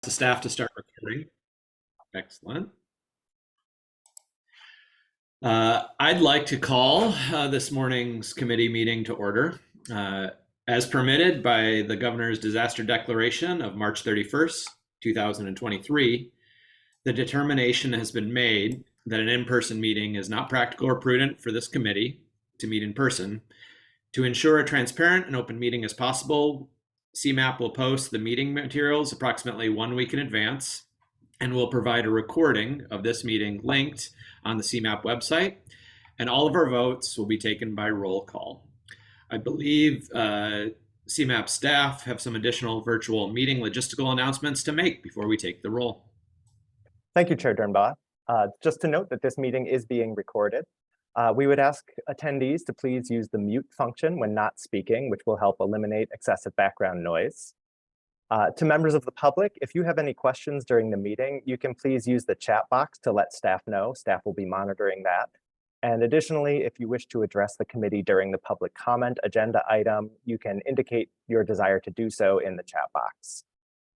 The staff to start recording. Excellent. I'd like to call this morning's committee meeting to order. As permitted by the governor's disaster declaration of March 31st, 2023, the determination has been made that an in-person meeting is not practical or prudent for this committee to meet in person. To ensure a transparent and open meeting as possible, CMAP will post the meeting materials approximately 1 week in advance and will provide a recording of this meeting linked on the CMAP website, and all of our votes will be taken by roll call. I believe CMAP staff have some additional virtual meeting logistical announcements to make before we take the roll. Thank you, Chair Dernbaugh. Just to note that this meeting is being recorded. We would ask attendees to please use the mute function when not speaking, which will help eliminate excessive background noise. To members of the public, if you have any questions during the meeting, you can please use the chat box to let staff know. Staff will be monitoring that. And additionally, if you wish to address the committee during the public comment agenda item, you can indicate your desire to do so in the chat box.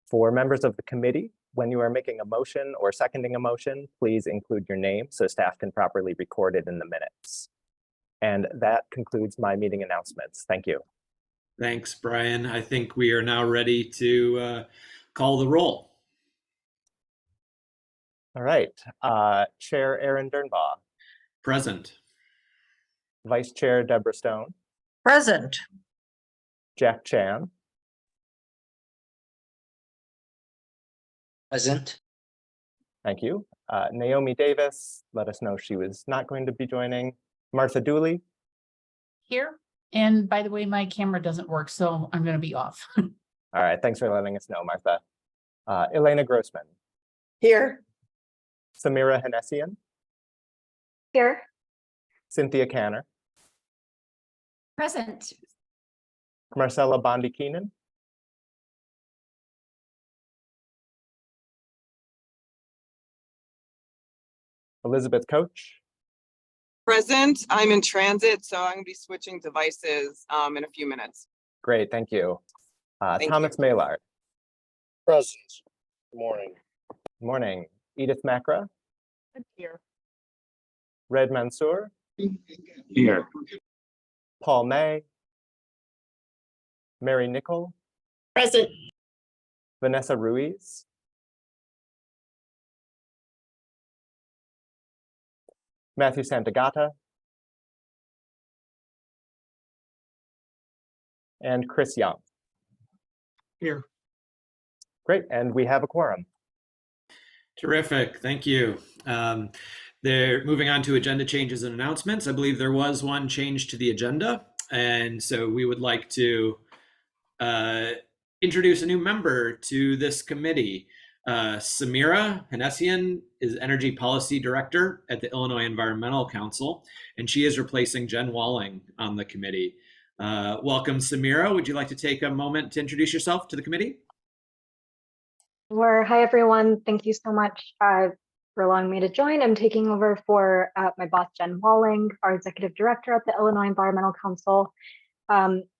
For members of the committee, when you are making a motion or seconding a motion, please include your name so staff can properly record it in the minutes. And that concludes my meeting announcements. Thank you. Thanks, Brian. I think we are now ready to call the roll. All right. Chair Aaron Dernbaugh. Present. Vice Chair Deborah Stone. Present. Jack Chan. Present. Thank you. Naomi Davis let us know she was not going to be joining. Martha Dooley. Here. And by the way, my camera doesn't work, so I'm going to be off. All right. Thanks for letting us know, Martha. Elena Grossman. Here. Samira Hanessian. Here. Cynthia Canner. Present. Marcella Bondi-Keenan. Elizabeth Coach. Present. I'm in transit, so I'm going to be switching devices in a few minutes. Great, thank you. Thank Thomas you. Maylard. Present. Good morning. Morning. Edith Macra. Here. Red Mansour. Here. Paul May. Mary Nicol. Present. Vanessa Ruiz. Matthew Santagata. And Chris Young. Here. Great, and we have a quorum. Terrific, thank you. They're moving on to agenda changes and announcements. I believe there was one change to the agenda, and so we would like to introduce a new member to this committee. Samira Hanessian is Energy Policy Director at the Illinois Environmental Council, and she is replacing Jen Walling on the committee. Welcome, Samira. Would you like to take a moment to introduce yourself to the committee? Sure. Hi, everyone. Thank you so much for allowing me to join. I'm taking over for my boss, Jen Walling, our Executive Director at the Illinois Environmental Council.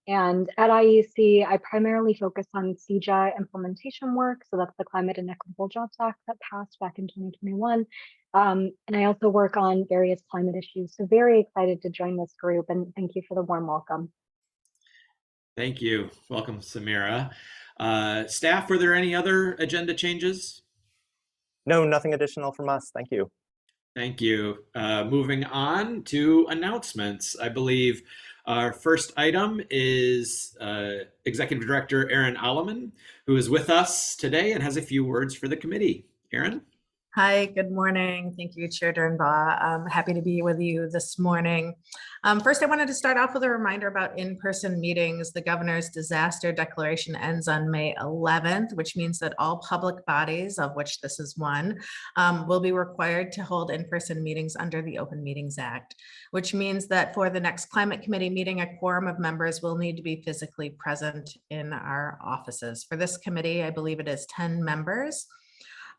And at IEC, I primarily focus on CJA implementation work. So that's the Climate and Equitable Jobs Act that passed back in 2021. And I also work on various climate issues. So very excited to join this group, and thank you for the warm welcome. Thank you. Welcome, Samira. Staff, were there any other agenda changes? No, nothing additional from us. Thank you. Thank you. Moving on to announcements. I believe our first item is Executive Director Erin Alleman, who is with us today and has a few words for the committee. Erin? Hi, good morning. Thank you, Chair Dernbaugh. I'm happy to be with you this morning. First, I wanted to start off with a reminder about in-person meetings. The governor's disaster declaration ends on May 11th, which means that all public bodies, of which this is one, will be required to hold in-person meetings under the Open Meetings Act, which means that for the next Climate Committee meeting, a quorum of members will need to be physically present in our offices. For this committee, I believe it is 10 members.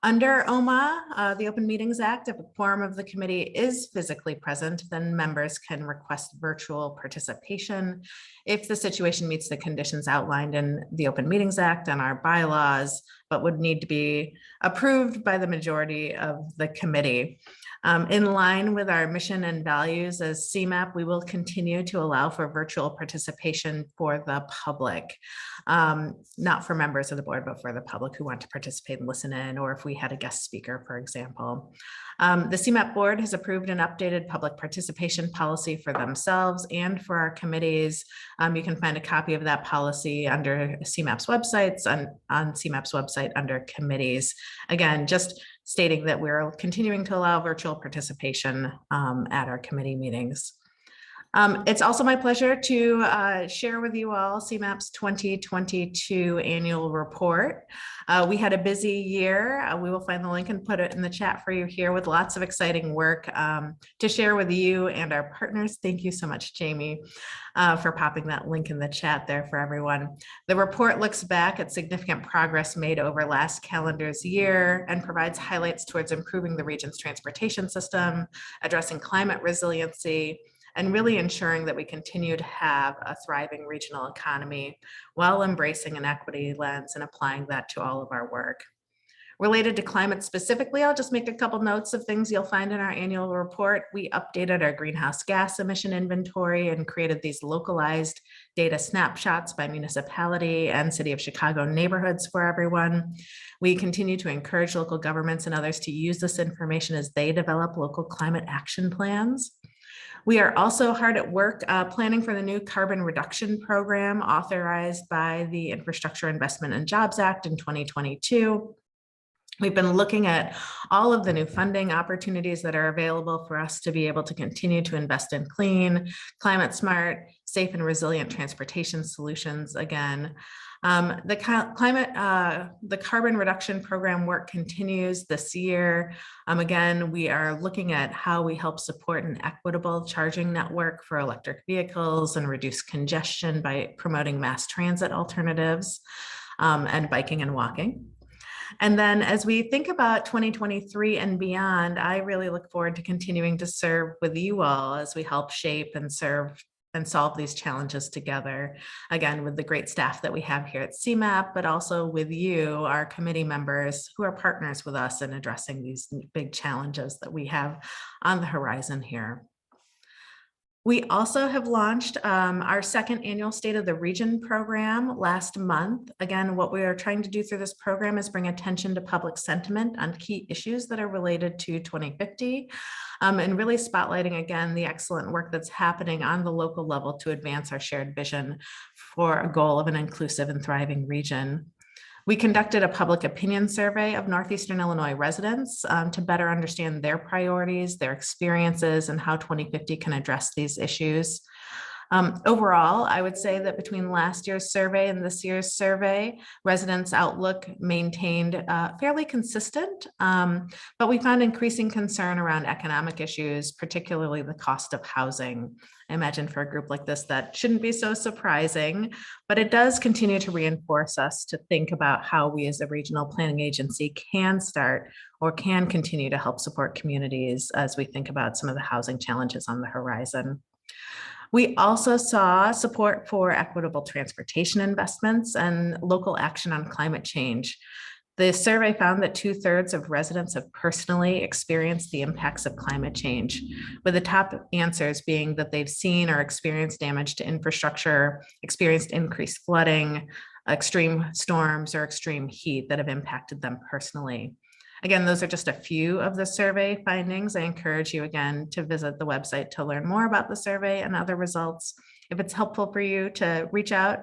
Under OMA, the Open Meetings Act, if a quorum of the committee is physically present, then members can request virtual participation if the situation meets the conditions outlined in the Open Meetings Act and our bylaws, but would need to be approved by the majority of the committee. In line with our mission and values as CMAP, we will continue to allow for virtual participation for the public, not for members of the board, but for the public who want to participate and listen in, or if we had a guest speaker, for example. The CMAP board has approved an updated public participation policy for themselves and for our committees. You can find a copy of that policy under CMAP's websites on CMAP's website under committees. Again, just stating that we're continuing to allow virtual participation at our committee meetings. It's also my pleasure to share with you all CMAP's 2022 annual report. We had a busy year. We will find the link and put it in the chat for you here with lots of exciting work to share with you and our partners. Thank you so much, Jamie, for popping that link in the chat there for everyone. The report looks back at significant progress made over last calendar's year and provides highlights towards improving the region's transportation system, addressing climate resiliency, and really ensuring that we continue to have a thriving regional economy while embracing an equity lens and applying that to all of our work. Related to climate specifically, I'll just make a couple notes of things you'll find in our annual report. We updated our greenhouse gas emission inventory and created these localized data snapshots by municipality and City of Chicago neighborhoods for everyone. We continue to encourage local governments and others to use this information as they develop local climate action plans. We are also hard at work planning for the new carbon reduction program authorized by the Infrastructure Investment and Jobs Act in 2022. We've been looking at all of the new funding opportunities that are available for us to be able to continue to invest in clean, climate smart, safe and resilient transportation solutions again. The carbon reduction program work continues this year. Again, we are looking at how we help support an equitable charging network for electric vehicles and reduce congestion by promoting mass transit alternatives and biking and walking. And then as we think about 2023 and beyond, I really look forward to continuing to serve with you all as we help shape and serve and solve these challenges together, again, with the great staff that we have here at CMAP, but also with you, our committee members who are partners with us in addressing these big challenges that we have on the horizon here. We also have launched our second annual State of the Region program last month. Again, what we are trying to do through this program is bring attention to public sentiment on key issues that are related to 2050 and really spotlighting again the excellent work that's happening on the local level to advance our shared vision for a goal of an inclusive and thriving region. We conducted a public opinion survey of Northeastern Illinois residents to better understand their priorities, their experiences, and how 2050 can address these issues. Overall, I would say that between last year's survey and this year's survey, residents' outlook maintained fairly consistent, but we found increasing concern around economic issues, particularly the cost of housing. I imagine for a group like this, that shouldn't be so surprising, but it does continue to reinforce us to think about how we as a regional planning agency can start or can continue to help support communities as we think about some of the housing challenges on the horizon. We also saw support for equitable transportation investments and local action on climate change. The survey found that 2/3 of residents have personally experienced the impacts of climate change, with the top answers being that they've seen or experienced damage to infrastructure, experienced increased flooding, extreme storms, or extreme heat that have impacted them personally. Again, those are just a few of the survey findings. I encourage you again to visit the website to learn more about the survey and other results. If it's helpful for you to reach out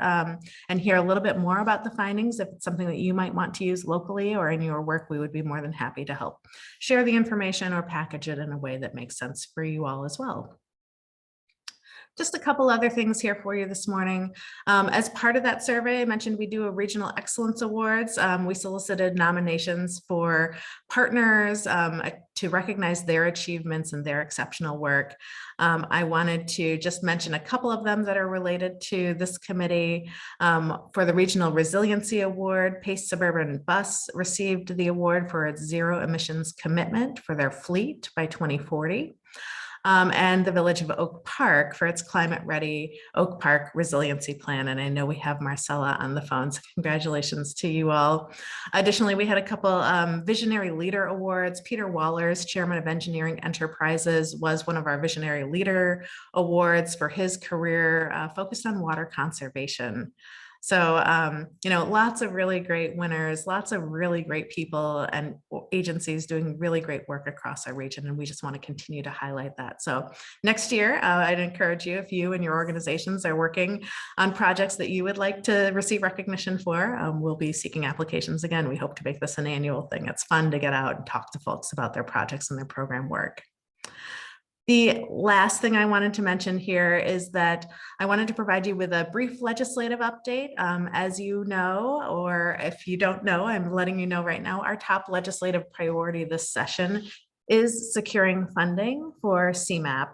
and hear a little bit more about the findings, if it's something that you might want to use locally or in your work, we would be more than happy to help share the information or package it in a way that makes sense for you all as well. Just a couple other things here for you this morning. As part of that survey, I mentioned we do a Regional Excellence Awards. We solicited nominations for partners to recognize their achievements and their exceptional work. I wanted to just mention a couple of them that are related to this committee. For the Regional Resiliency Award, Pace Suburban Bus received the award for its zero emissions commitment for their fleet by 2040. and the Village of Oak Park for its Climate Ready Oak Park Resiliency Plan. And I know we have Marcella on the phone, so congratulations to you all. Additionally, we had a couple Visionary Leader Awards. Peter Wallers, Chairman of Engineering Enterprises, was one of our Visionary Leader Awards for his career focused on water conservation. So, lots of really great winners, lots of really great people and agencies doing really great work across our region. And we just want to continue to highlight that. So next year, I'd encourage you, if you and your organizations are working on projects that you would like to receive recognition for, we'll be seeking applications again. We hope to make this an annual thing. It's fun to get out and talk to folks about their projects and their program work. The last thing I wanted to mention here is that I wanted to provide you with a brief legislative update. As you know, or if you don't know, I'm letting you know right now, our top legislative priority this session is securing funding for CMAP.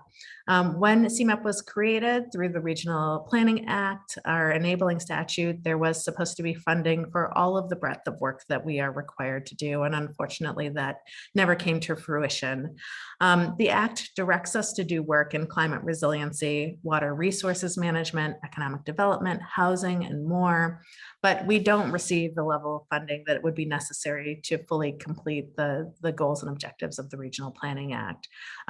When CMAP was created through the Regional Planning Act, our enabling statute, there was supposed to be funding for all of the breadth of work that we are required to do. And unfortunately, that never came to fruition. The Act directs us to do work in climate resiliency, water resources management, economic development, housing, and more. But we don't receive the level of funding that would be necessary to fully complete the goals and objectives of the Regional Planning Act.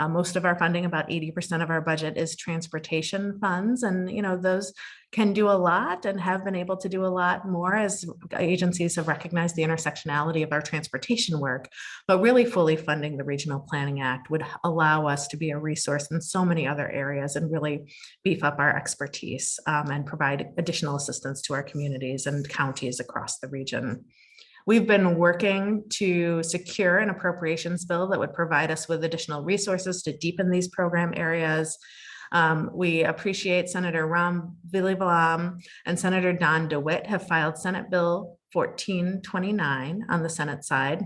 Most of our funding, about 80% of our budget, is transportation funds. And, those can do a lot and have been able to do a lot more as agencies have recognized the intersectionality of our transportation work. But really fully funding the Regional Planning Act would allow us to be a resource in so many other areas and really beef up our expertise and provide additional assistance to our communities and counties across the region. We've been working to secure an appropriations bill that would provide us with additional resources to deepen these program areas. We appreciate Senator Ram Vilivalam and Senator Don DeWitt have filed Senate Bill 1429 on the Senate side.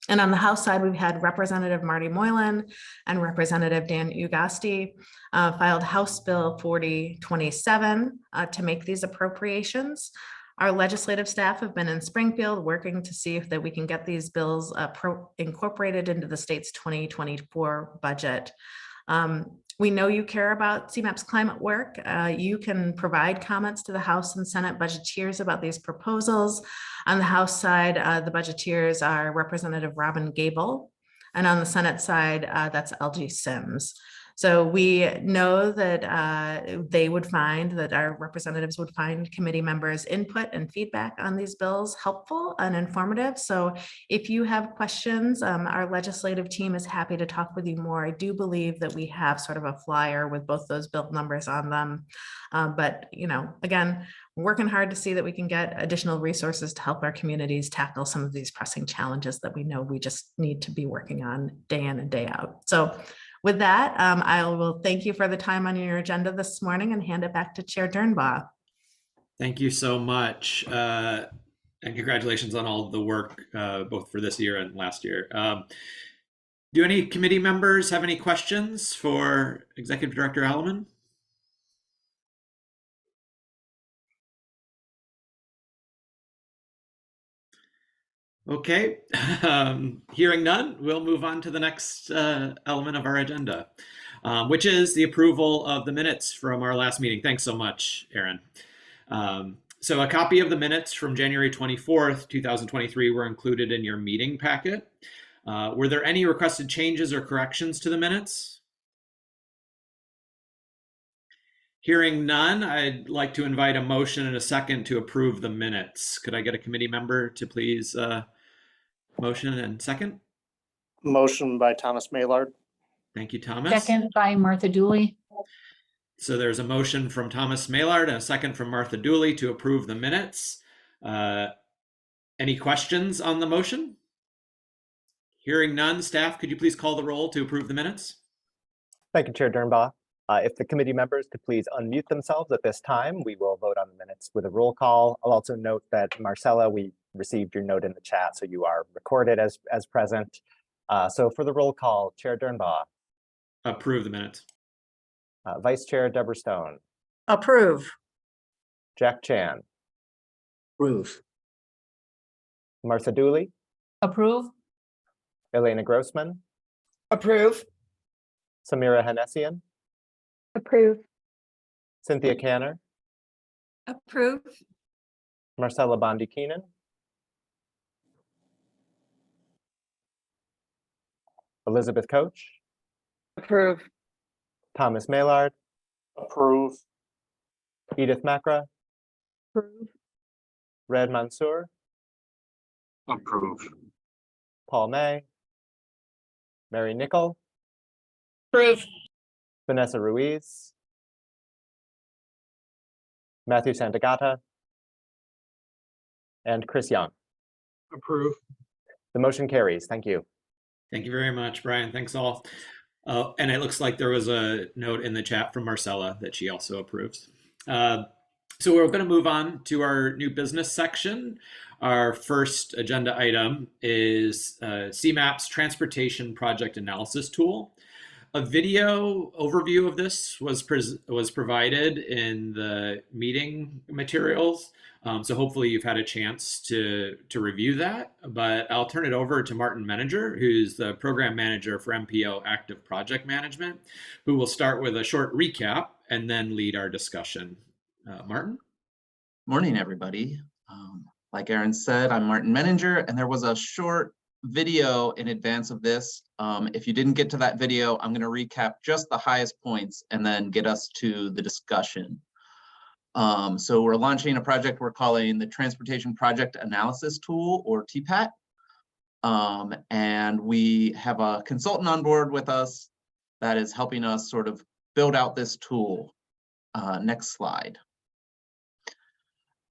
And on the House side, we've had Representative Marty Moylan and Representative Dan Ugasti filed House Bill 4027 to make these appropriations. Our legislative staff have been in Springfield working to see if that we can get these bills incorporated into the state's 2024 budget. We know you care about CMAP's climate work. You can provide comments to the House and Senate budgeteers about these proposals. On the House side, the budgeteers are Representative Robin Gable, and on the Senate side, that's LG Sims. So we know that they would find that our representatives would find committee members' input and feedback on these bills helpful and informative. So if you have questions, our legislative team is happy to talk with you more. I do believe that we have sort of a flyer with both those bill numbers on them. But, again, we're working hard to see that we can get additional resources to help our communities tackle some of these pressing challenges that we know we just need to be working on day in and day out. So with that, I will thank you for the time on your agenda this morning and hand it back to Chair Dernbaugh. Thank you so much. And congratulations on all the work, both for this year and last year. Do any committee members have any questions for Executive Director Alleman? Okay, hearing none, we'll move on to the next element of our agenda, which is the approval of the minutes from our last meeting. Thanks so much, Aaron. So a copy of the minutes from January 24th, 2023 were included in your meeting packet. Were there any requested changes or corrections to the minutes? Hearing none, I'd like to invite a motion and a second to approve the minutes. Could I get a committee member to please motion and second? Motion by Thomas Maylard. Thank you, Thomas. Second by Martha Dooley. So there's a motion from Thomas Maylard and a second from Martha Dooley to approve the minutes. Any questions on the motion? Hearing none, staff, could you please call the roll to approve the minutes? Thank you, Chair Dernbaugh. If the committee members could please unmute themselves at this time, we will vote on the minutes with a roll call. I'll also note that Marcella, we received your note in the chat, so you are recorded as present. So for the roll call, Chair Dernbaugh. Approve the minutes. Vice Chair Deborah Stone. Approve. Jack Chan. Approve. Martha Dooley. Approve. Elena Grossman. Approve. Samira Hanessian, Approve. Cynthia Canner, Approve. Marcella Bondi-Keenan, Elizabeth Coach, Approve. Thomas Maylard, Approve. Edith Macra, Approve. Red Mansour, Approve. Paul May, Mary Nickel, Approve. Vanessa Ruiz, Matthew Santagata, and Chris Young. Approve. The motion carries. Thank you. Thank you very much, Brian. Thanks all. And it looks like there was a note in the chat from Marcella that she also approves. So we're going to move on to our new business section. Our first agenda item is CMAP's Transportation Project Analysis Tool. A video overview of this was provided in the meeting materials. So hopefully you've had a chance to review that, but I'll turn it over to Martin Menninger, who's the program manager for MPO Active Project Management, who will start with a short recap and then lead our discussion. Martin? Morning, everybody. Like Aaron said, I'm Martin Menninger, and there was a short video in advance of this. If you didn't get to that video, I'm going to recap just the highest points and then get us to the discussion. So we're launching a project we're calling the Transportation Project Analysis Tool, or TPAT. And we have a consultant on board with us that is helping us sort of build out this tool. Next slide.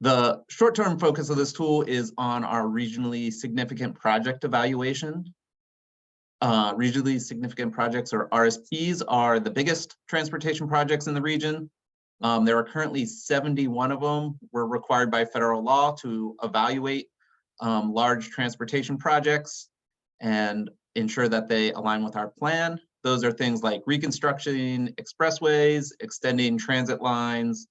The short-term focus of this tool is on our regionally significant project evaluation. Regionally significant projects, or RSPs, are the biggest transportation projects in the region. There are currently 71 of them. We're required by federal law to evaluate large transportation projects and ensure that they align with our plan. Those are things like reconstructing expressways, extending transit lines,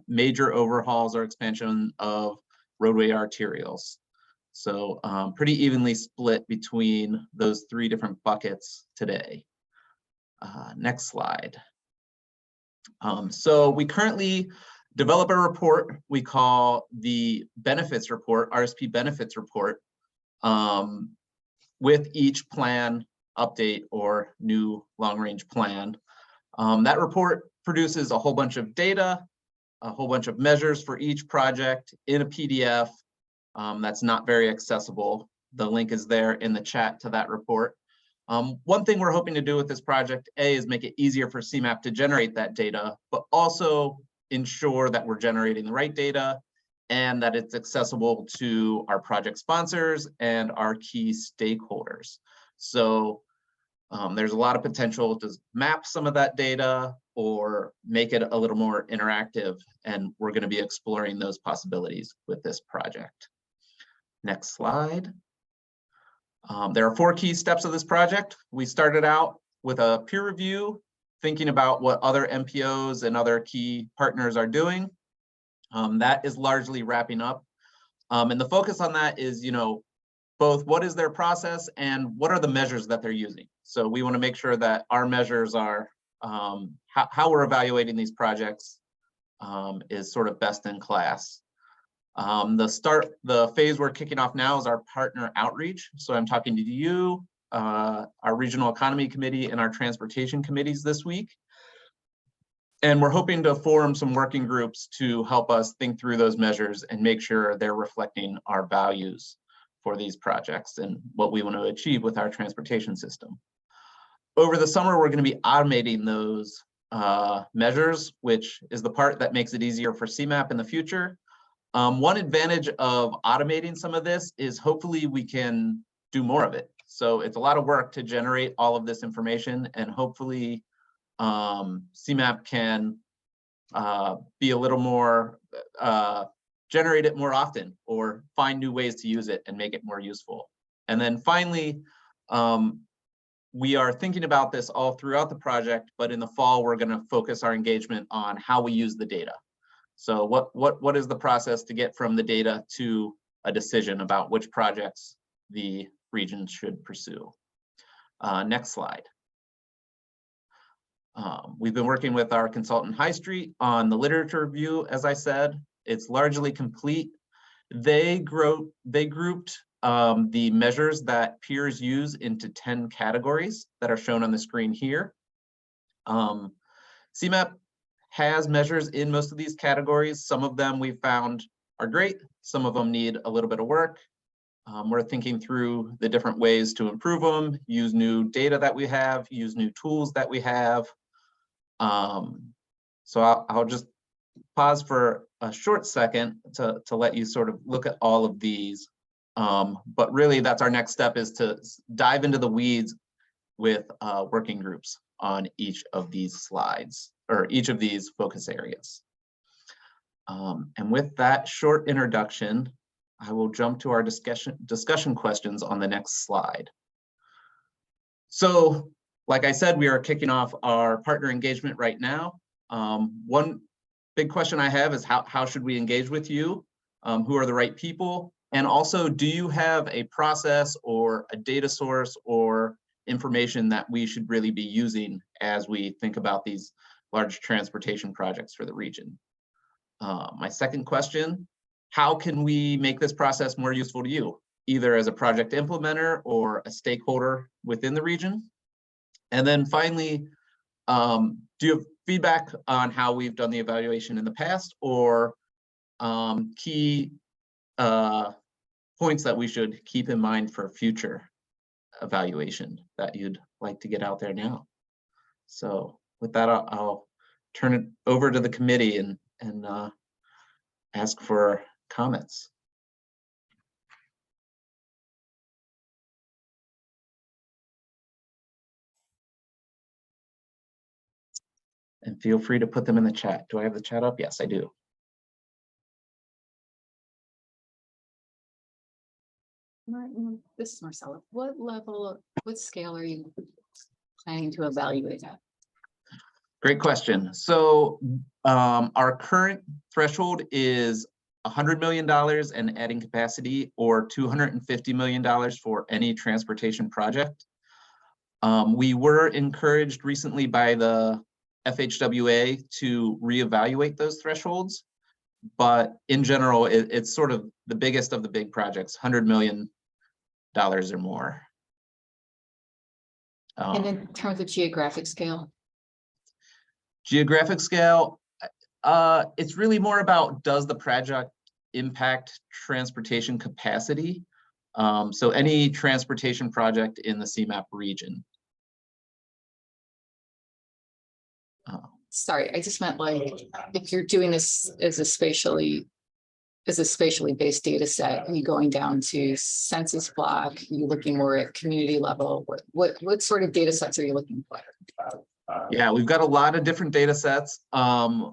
major overhauls or expansion of roadway arterials. So pretty evenly split between those three different buckets today. Next slide. So we currently develop a report we call the benefits report, RSP benefits report, with each plan update or new long-range plan. That report produces a whole bunch of data, a whole bunch of measures for each project in a PDF that's not very accessible. The link is there in the chat to that report. One thing we're hoping to do with this project, is make it easier for CMAP to generate that data, but also ensure that we're generating the right data and that it's accessible to our project sponsors and our key stakeholders. So there's a lot of potential to map some of that data or make it a little more interactive, and we're going to be exploring those possibilities with this project. Next slide. There are 4 key steps of this project. We started out with a peer review, thinking about what other MPOs and other key partners are doing. That is largely wrapping up. And the focus on that is, both what is their process and what are the measures that they're using. So we want to make sure that our measures are, how we're evaluating these projects is sort of best in class. The phase we're kicking off now is our partner outreach. So I'm talking to you, our regional economy committee, and our transportation committees this week. And we're hoping to form some working groups to help us think through those measures and make sure they're reflecting our values for these projects and what we want to achieve with our transportation system. Over the summer, we're going to be automating those measures, which is the part that makes it easier for CMAP in the future. One advantage of automating some of this is hopefully we can do more of it. So it's a lot of work to generate all of this information, and hopefully CMAP can be a little more, generate it more often or find new ways to use it and make it more useful. And then finally, we are thinking about this all throughout the project, but in the fall, we're going to focus our engagement on how we use the data. So what is the process to get from the data to a decision about which projects the region should pursue? Next slide. We've been working with our consultant High Street on the literature review, as I said. It's largely complete. They grouped the measures that peers use into 10 categories that are shown on the screen here. CMAP has measures in most of these categories. Some of them we found are great. Some of them need a little bit of work. We're thinking through the different ways to improve them, use new data that we have, use new tools that we have. So I'll just pause for a short second to let you sort of look at all of these. But really that's our next step, is to dive into the weeds with working groups on each of these slides, or each of these focus areas. And with that short introduction, I will jump to our discussion questions on the next slide. So, like I said, we are kicking off our partner engagement right now. One big question I have is how should we engage with you? Who are the right people? And also, do you have a process or a data source or information that we should really be using as we think about these large transportation projects for the region? My second question, how can we make this process more useful to you, either as a project implementer or a stakeholder within the region? And then finally, do you have feedback on how we've done the evaluation in the past, or key points that we should keep in mind for future evaluation that you'd like to get out there now? So with that, I'll turn it over to the committee and ask for comments. And feel free to put them in the chat. Do I have the chat up? Yes, I do. This is Marcella. What scale are you planning to evaluate at? Great question. So our current threshold is $100 million and adding capacity, or $250 million for any transportation project. We were encouraged recently by the FHWA to reevaluate those thresholds, but in general, it's sort of the biggest of the big projects, $100 million or more. And in terms of geographic scale? Geographic scale, it's really more about, does the project impact transportation capacity? So any transportation project in the CMAP region. Sorry, I just meant, like, if you're doing this as a spatially based data set, are you going down to census block? Are you looking more at community level? What sort of data sets are you looking for? Yeah, we've got a lot of different data sets. Most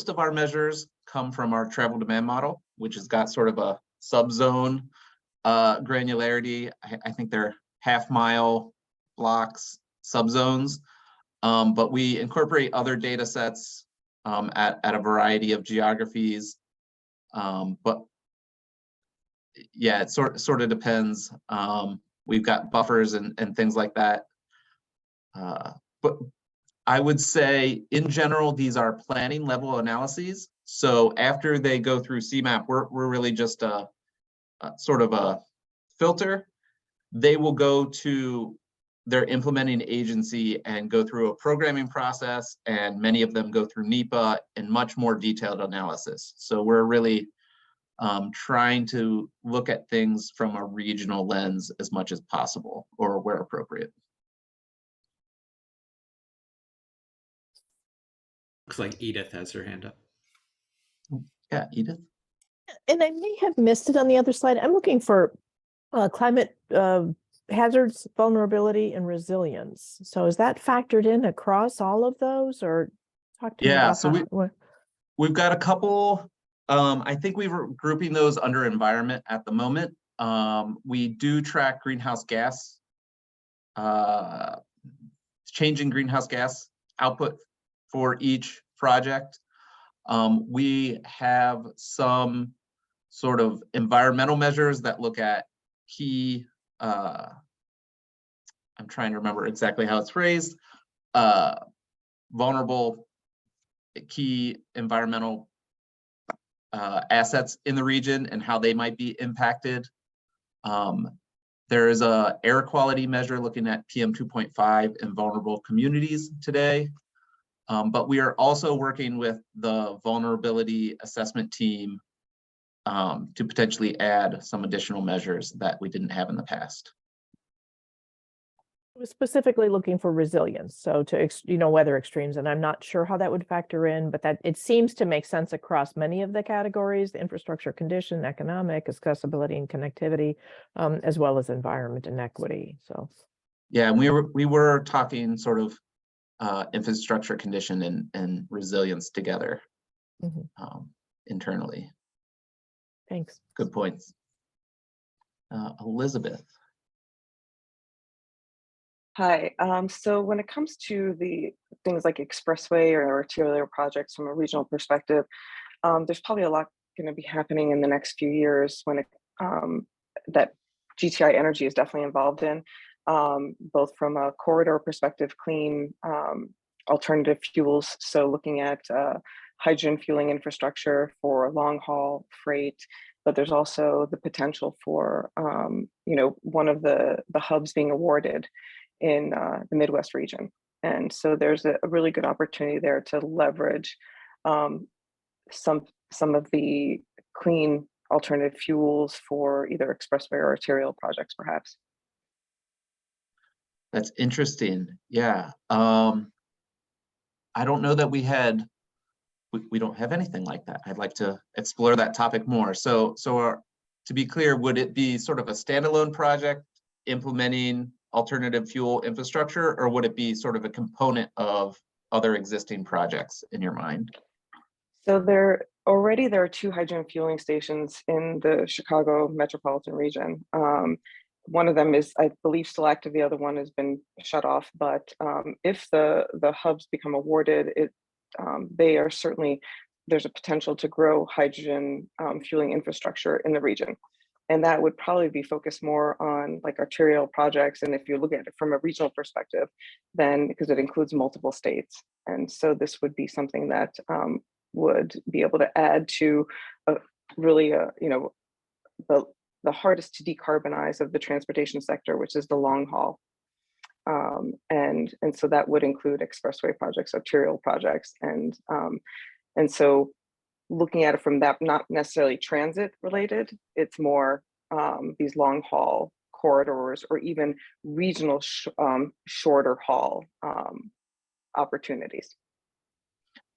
of our measures come from our travel demand model, which has got sort of a subzone granularity. I think they're half-mile blocks, subzones. But we incorporate other data sets at a variety of geographies. But yeah, it sort of depends. We've got buffers and things like that. But I would say in general, these are planning level analyses. So after they go through CMAP, we're really just a sort of a filter. They will go to their implementing agency and go through a programming process, and many of them go through NEPA and much more detailed analysis. So we're really trying to look at things from a regional lens as much as possible, or where appropriate. Looks like Edith has her hand up. Yeah, Edith. And I may have missed it on the other slide. I'm looking for climate hazards, vulnerability, and resilience. So is that factored in across all of those, or talk to me about so we've got a couple. I think we were grouping those under environment at the moment. We do track greenhouse gas, changing greenhouse gas output for each project. We have some sort of environmental measures that look at key, I'm trying to remember exactly how it's phrased, vulnerable key environmental assets in the region and how they might be impacted. There is a air quality measure looking at PM 2.5 in vulnerable communities today. But we are also working with the vulnerability assessment team to potentially add some additional measures that we didn't have in the past. I was specifically looking for resilience, so to, weather extremes, and I'm not sure how that would factor in, but that it seems to make sense across many of the categories: the infrastructure condition, economic, accessibility and connectivity, as well as environment and equity. So yeah, and we were talking sort of infrastructure condition and resilience together internally. Thanks. Good points. Elizabeth. Hi, so when it comes to the things like expressway or arterial projects from a regional perspective, there's probably a lot going to be happening in the next few years when it, that GTI Energy is definitely involved in, both from a corridor perspective, clean alternative fuels. So looking at hydrogen fueling infrastructure for long haul freight, but there's also the potential for, one of the hubs being awarded in the Midwest region. And so there's a really good opportunity there to leverage some of the clean alternative fuels for either expressway or arterial projects, perhaps. That's interesting. Yeah. I don't know that we don't have anything like that. I'd like to explore that topic more. So to be clear, would it be sort of a standalone project implementing alternative fuel infrastructure, or would it be sort of a component of other existing projects in your mind? So there are 2 hydrogen fueling stations in the Chicago metropolitan region. One of them is, I believe, still active. The other one has been shut off. But if the hubs become awarded, they are certainly, there's a potential to grow hydrogen fueling infrastructure in the region. And that would probably be focused more on like arterial projects. And if you look at it from a regional perspective, then because it includes multiple states. And so this would be something that would be able to add to the hardest to decarbonize of the transportation sector, which is the long haul. And so that would include expressway projects, arterial projects. And so looking at it from that, not necessarily transit related, it's more these long haul corridors or even regional shorter haul opportunities.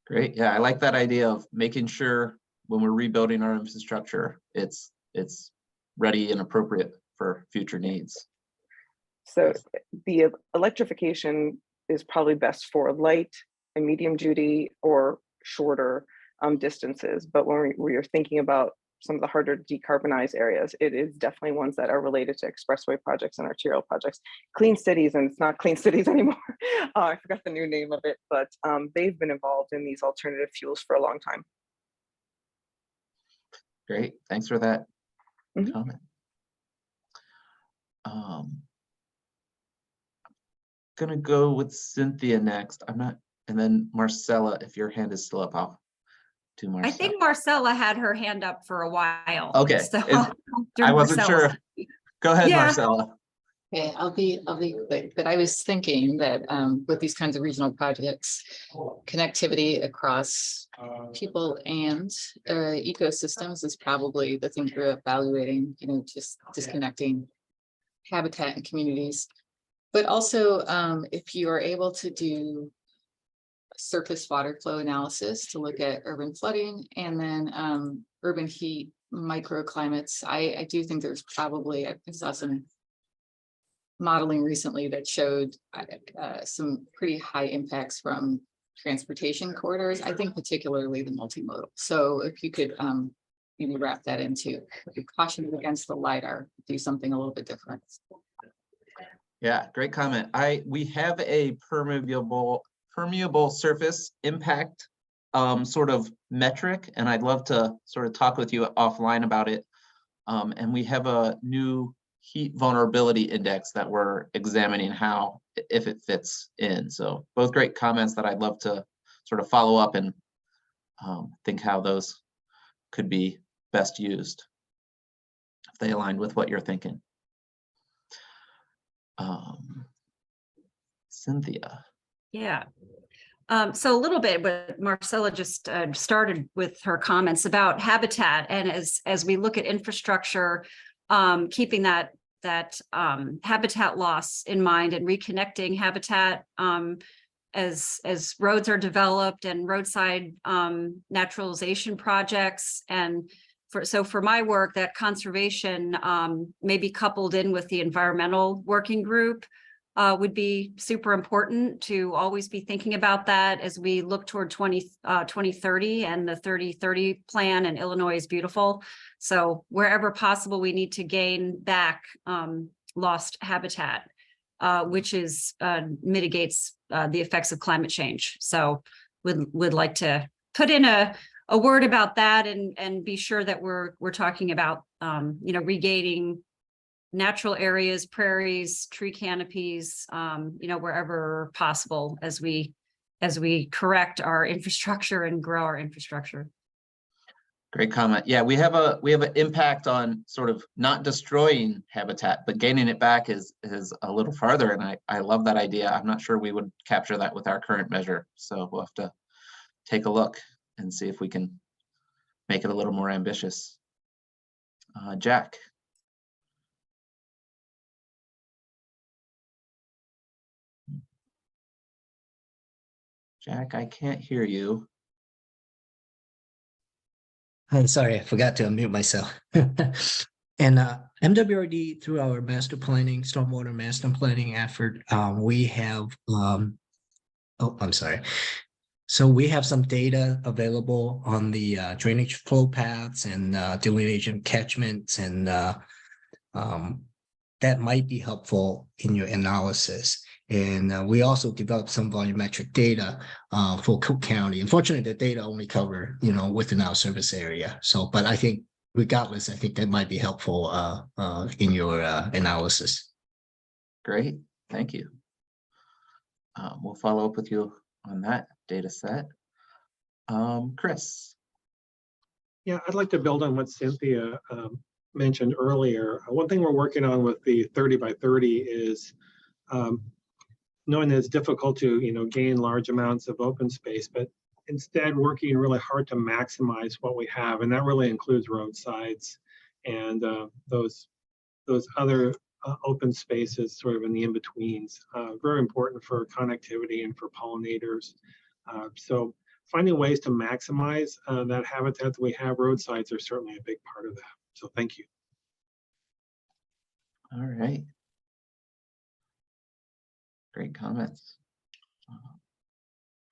Great. Yeah, I like that idea of making sure when we're rebuilding our infrastructure, it's ready and appropriate for future needs. So the electrification is probably best for light and medium duty or shorter distances. But when we're thinking about some of the harder to decarbonize areas, it is definitely ones that are related to expressway projects and arterial projects. Clean cities, and it's not clean cities anymore. I forgot the new name of it, but they've been involved in these alternative fuels for a long time. Great, thanks for that comment. Gonna go with Cynthia next. And then Marcella, if your hand is still up, I'll do Marcella. I think Marcella had her hand up for a while. Okay, So I wasn't sure. Go ahead, Yeah. Marcella. Okay, I'll be quick, but I was thinking that with these kinds of regional projects, connectivity across people and ecosystems is probably the thing we're evaluating, just disconnecting habitat and communities. But also, if you are able to do surface water flow analysis to look at urban flooding and then urban heat microclimates, I do think there's probably, I saw some modeling recently that showed some pretty high impacts from transportation corridors. I think particularly the multimodal. So if you could maybe wrap that into caution against the LiDAR, do something a little bit different. Yeah, great comment. We have a permeable surface impact sort of metric, and I'd love to sort of talk with you offline about it. And we have a new heat vulnerability index that we're examining how, if it fits in. So both great comments that I'd love to sort of follow up and think how those could be best used if they aligned with what you're thinking. Cynthia. Yeah. So a little bit, but Marcella just started with her comments about habitat, and as we look at infrastructure, keeping that habitat loss in mind and reconnecting habitat as roads are developed and roadside naturalization projects. And for my work, that conservation may be coupled in with the environmental working group would be super important to always be thinking about that as we look toward 2030 and the 30-30 plan, and Illinois is beautiful. So wherever possible, we need to gain back lost habitat, which is mitigates the effects of climate change. So would like to put in a word about that and be sure that we're talking about regaining natural areas, prairies, tree canopies, wherever possible as we correct our infrastructure and grow our infrastructure. Great comment. Yeah, we have an impact on sort of not destroying habitat, but gaining it back is a little farther. And I love that idea. I'm not sure we would capture that with our current measure. So we'll have to take a look and see if we can make it a little more ambitious. Jack. Jack, I can't hear you. I'm sorry, I forgot to unmute myself. And MWRD, through our master planning, stormwater master planning effort, we have, oh, I'm sorry. So we have some data available on the drainage flow paths and delineation catchments, and that might be helpful in your analysis. And we also developed some volumetric data for Cook County. Unfortunately, the data only cover, within our service area. So, but I think regardless, I think that might be helpful in your analysis. Great, thank you. We'll follow up with you on that data set. Chris. Yeah, I'd like to build on what Cynthia mentioned earlier. One thing we're working on with the 30 by 30 is knowing that it's difficult to gain large amounts of open space, but instead working really hard to maximize what we have, and that really includes roadsides and those other open spaces sort of in the in-betweens. Very important for connectivity and for pollinators. So finding ways to maximize that habitat that we have, roadsides are certainly a big part of that. So thank you. All right. Great comments.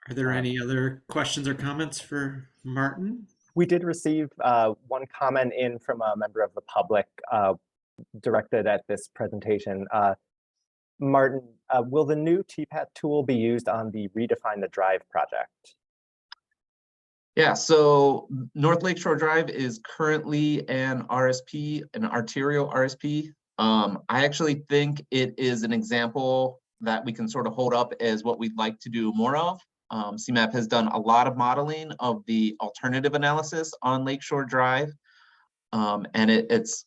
Are there any other questions or comments for Martin? We did receive one comment in from a member of the public directed at this presentation. Martin, will the new TPAT tool be used on the Redefine the Drive project? Yeah, so North Lakeshore Drive is currently an RSP, an arterial RSP. I actually think it is an example that we can sort of hold up as what we'd like to do more of. CMAP has done a lot of modeling of the alternative analysis on Lakeshore Drive. And it's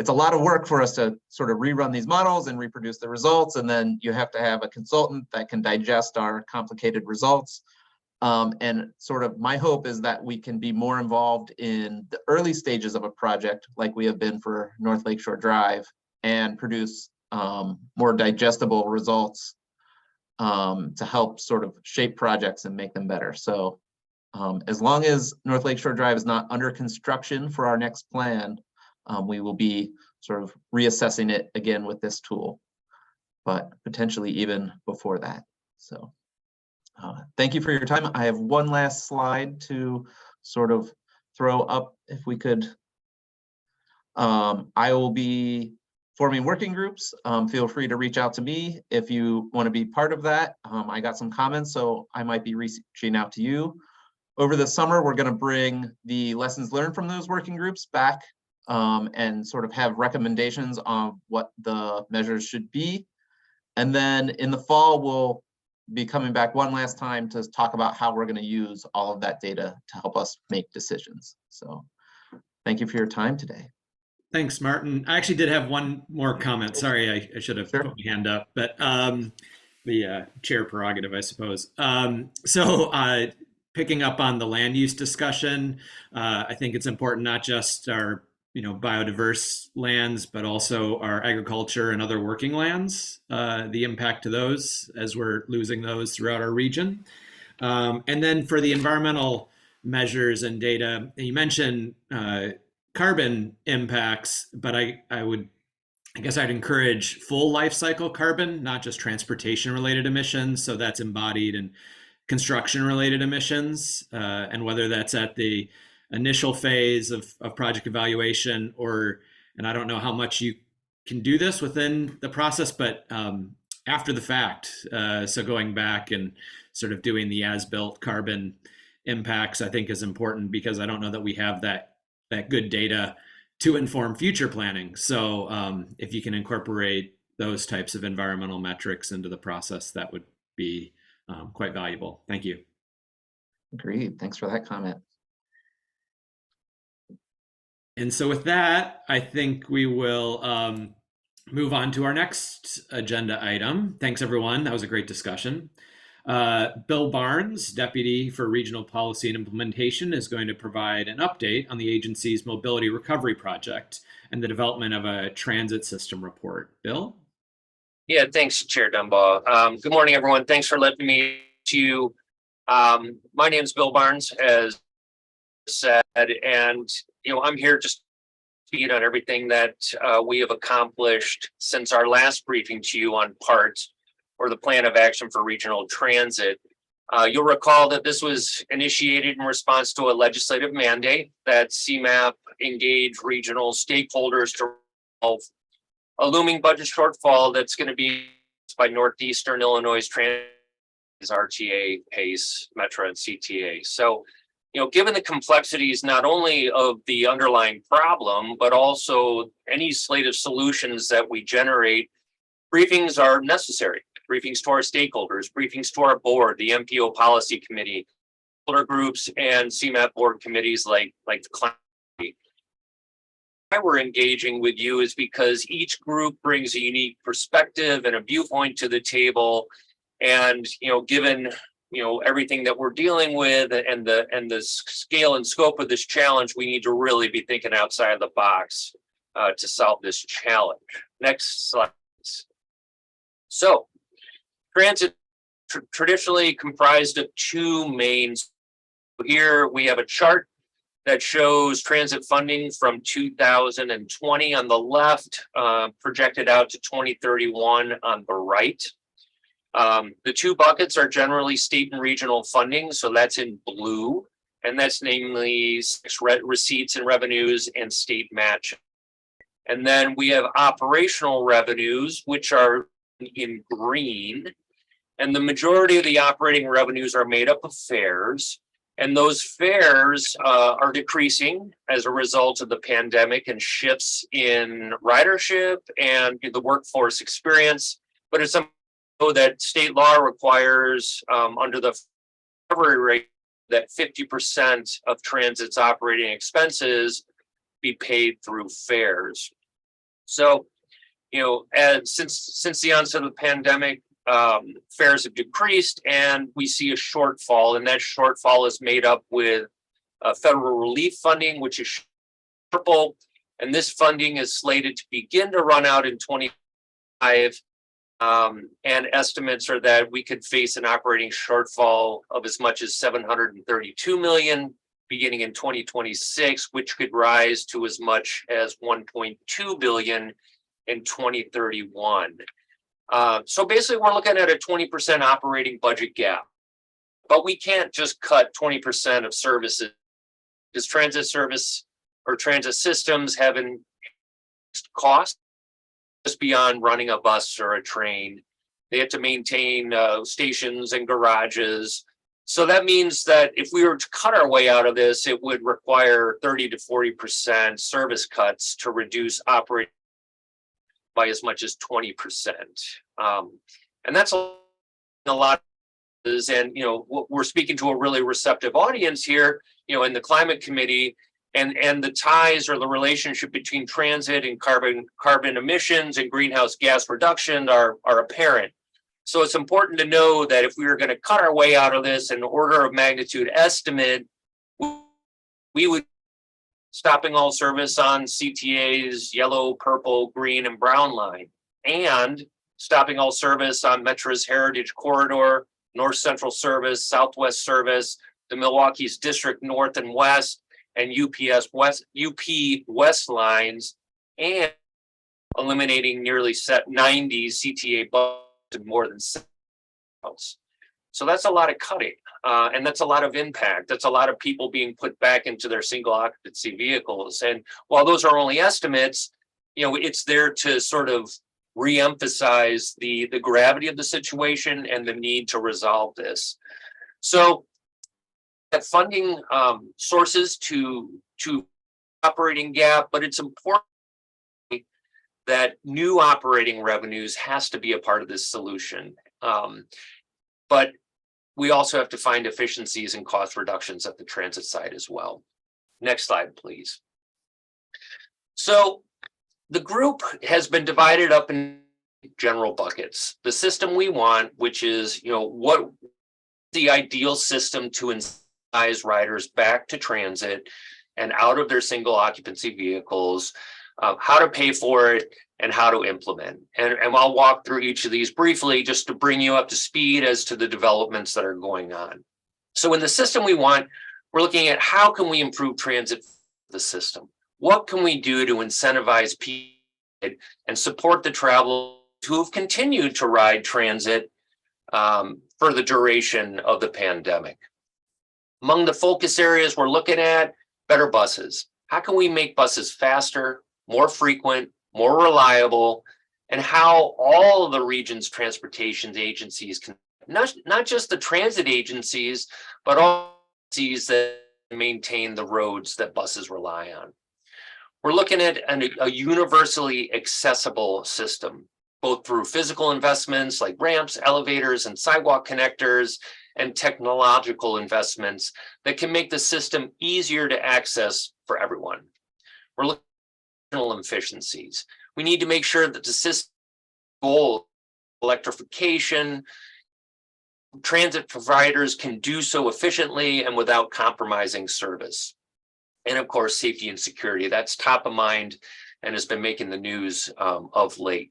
a lot of work for us to sort of rerun these models and reproduce the results. And then you have to have a consultant that can digest our complicated results. And sort of my hope is that we can be more involved in the early stages of a project like we have been for North Lakeshore Drive and produce more digestible results to help sort of shape projects and make them better. So as long as North Lakeshore Drive is not under construction for our next plan, we will be sort of reassessing it again with this tool, but potentially even before that. So thank you for your time. I have one last slide to sort of throw up if we could. I will be forming working groups. Feel free to reach out to me if you want to be part of that. I got some comments, so I might be reaching out to you. Over the summer, we're going to bring the lessons learned from those working groups back and sort of have recommendations on what the measures should be. And then in the fall, we'll be coming back one last time to talk about how we're going to use all of that data to help us make decisions. So thank you for your time today. Thanks, Martin. I actually did have one more comment. Sorry, I should have Sure. put my hand up, but the chair prerogative, I suppose. Picking up on the land use discussion, I think it's important not just our biodiverse lands, but also our agriculture and other working lands, the impact to those as we're losing those throughout our region. And then for the environmental measures and data, you mentioned carbon impacts, but I guess I'd encourage full life cycle carbon, not just transportation related emissions. So that's embodied in construction related emissions, and whether that's at the initial phase of project evaluation and I don't know how much you can do this within the process, but after the fact. So going back and sort of doing the as-built carbon impacts, I think is important, because I don't know that we have that good data to inform future planning. So if you can incorporate those types of environmental metrics into the process, that would be quite valuable. Thank you. Agreed. Thanks for that comment. And so with that, I think we will move on to our next agenda item. Thanks, everyone. That was a great discussion. Bill Barnes, Deputy for Regional Policy and Implementation, is going to provide an update on the agency's Mobility Recovery Project and the development of a transit system report. Bill? Yeah, thanks, Chair Dunbar. Good morning, everyone. Thanks for letting me to you. My name is Bill Barnes, as said, and I'm here just to speak on everything that we have accomplished since our last briefing to you on parts or the plan of action for regional transit. You'll recall that this was initiated in response to a legislative mandate that CMAP engage regional stakeholders to resolve a looming budget shortfall that's going to be by Northeastern Illinois Transit, RTA, PACE, Metro, and CTA. So, given the complexities not only of the underlying problem, but also any slate of solutions that we generate, briefings are necessary. Briefings to our stakeholders, briefings to our board, the MPO policy committee, stakeholder groups, and CMAP board committees like the climate. Why we're engaging with you is because each group brings a unique perspective and a viewpoint to the table. And, given, everything that we're dealing with and the scale and scope of this challenge, we need to really be thinking outside of the box to solve this challenge. Next slide. So, transit traditionally comprised of two main. Here we have a chart that shows transit funding from 2020 on the left, projected out to 2031 on the right. The two buckets are generally state and regional funding, so that's in blue, and that's namely receipts and revenues and state match. And then we have operational revenues, which are in green, and the majority of the operating revenues are made up of fares, and those fares are decreasing as a result of the pandemic and shifts in ridership and the workforce experience. But it's something that state law requires under the recovery rate that 50% of transit's operating expenses be paid through fares. So, and since the onset of the pandemic, fares have decreased, and we see a shortfall, and that shortfall is made up with federal relief funding, which is purple, and this funding is slated to begin to run out in 2025. And estimates are that we could face an operating shortfall of as much as $732 million beginning in 2026, which could rise to as much as $1.2 billion in 2031. So basically, we're looking at a 20% operating budget gap. But we can't just cut 20% of services, because transit service or transit systems have an cost just beyond running a bus or a train. They have to maintain stations and garages, So that means that if we were to cut our way out of this, it would require 30 to 40% service cuts to reduce operating by as much as 20%. And that's a lot. And, you know, we're speaking to a really receptive audience here, you know, in the climate committee, and the ties or the relationship between transit and carbon emissions and greenhouse gas reduction are apparent. So it's important to know that if we were going to cut our way out of this, an order of magnitude estimate, we would stopping all service on CTA's yellow, purple, green, and brown line, and stopping all service on Metra's Heritage Corridor, North Central Service, Southwest Service, the Milwaukee's District North and West, and UP West lines, and eliminating nearly 90 CTA buses to more than 7 miles. So that's a lot of cutting, and that's a lot of impact. That's a lot of people being put back into their single occupancy vehicles. And while those are only estimates, you know, it's there to sort of re-emphasize the gravity of the situation and the need to resolve this. So that funding sources to operating gap, but it's important that new operating revenues has to be a part of this solution. But we also have to find efficiencies and cost reductions at the transit side as well. Next slide, please. So the group has been divided up in general buckets. The system we want, which is, you know, what the ideal system to incentivize riders back to transit and out of their single occupancy vehicles, how to pay for it, and how to implement. And I'll walk through each of these briefly just to bring you up to speed as to the developments that are going on. So in the system we want, we're looking at how can we improve transit the system? What can we do to incentivize people and support the travelers who have continued to ride transit for the duration of the pandemic? Among the focus areas we're looking at, better buses. How can we make buses faster, more frequent, more reliable, and how all of the region's transportation agencies can, not just the transit agencies, but all agencies that maintain the roads that buses rely on. We're looking at a universally accessible system, both through physical investments like ramps, elevators, and sidewalk connectors, and technological investments that can make the system easier to access for everyone. We're looking at efficiencies. We need to make sure that the system goal, electrification, transit providers can do so efficiently and without compromising service. And of course, safety and security, that's top of mind and has been making the news of late.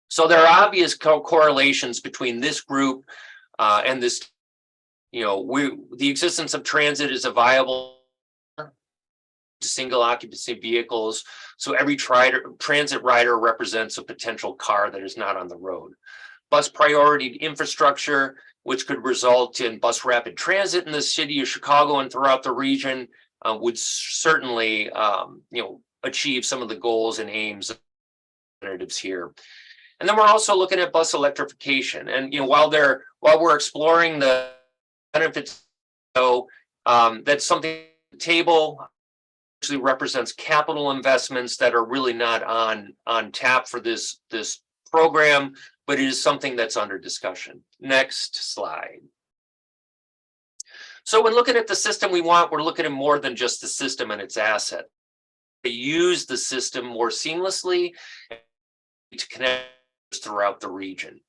So there are obvious correlations between this group and this, you know, the existence of transit is a viable single occupancy vehicles. So every transit rider represents a potential car that is not on the road. Bus priority infrastructure, which could result in bus rapid transit in the city of Chicago and throughout the region, would certainly, you know, achieve some of the goals and aims of alternatives here. And then we're also looking at bus electrification. And, you know, while we're exploring the benefits, so that's something on the table. Actually represents capital investments that are really not on tap for this program, but it is something that's under discussion. Next slide. So when looking at the system we want, we're looking at more than just the system and its asset. To use the system more seamlessly to connect throughout the region.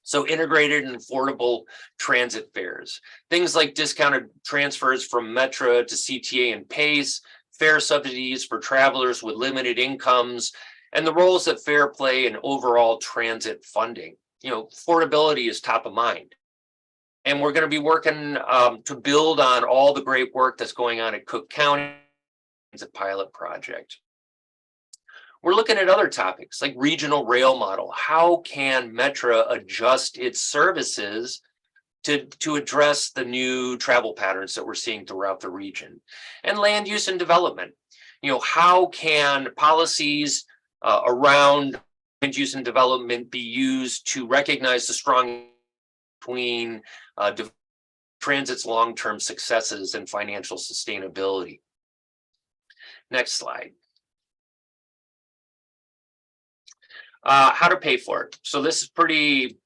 So integrated and affordable transit fares, things like discounted transfers from Metra to CTA and PACE, fare subsidies for travelers with limited incomes, and the roles that fare play in overall transit funding. You know, affordability is top of mind. And we're going to be working to build on all the great work that's going on at Cook County as a pilot project. We're looking at other topics like regional rail model. How can Metra adjust its services to address the new travel patterns that we're seeing throughout the region? And land use and development. You know, how can policies around land use and development be used to recognize the strong between transit's long-term successes and financial sustainability. Next slide. How to pay for it. So this is pretty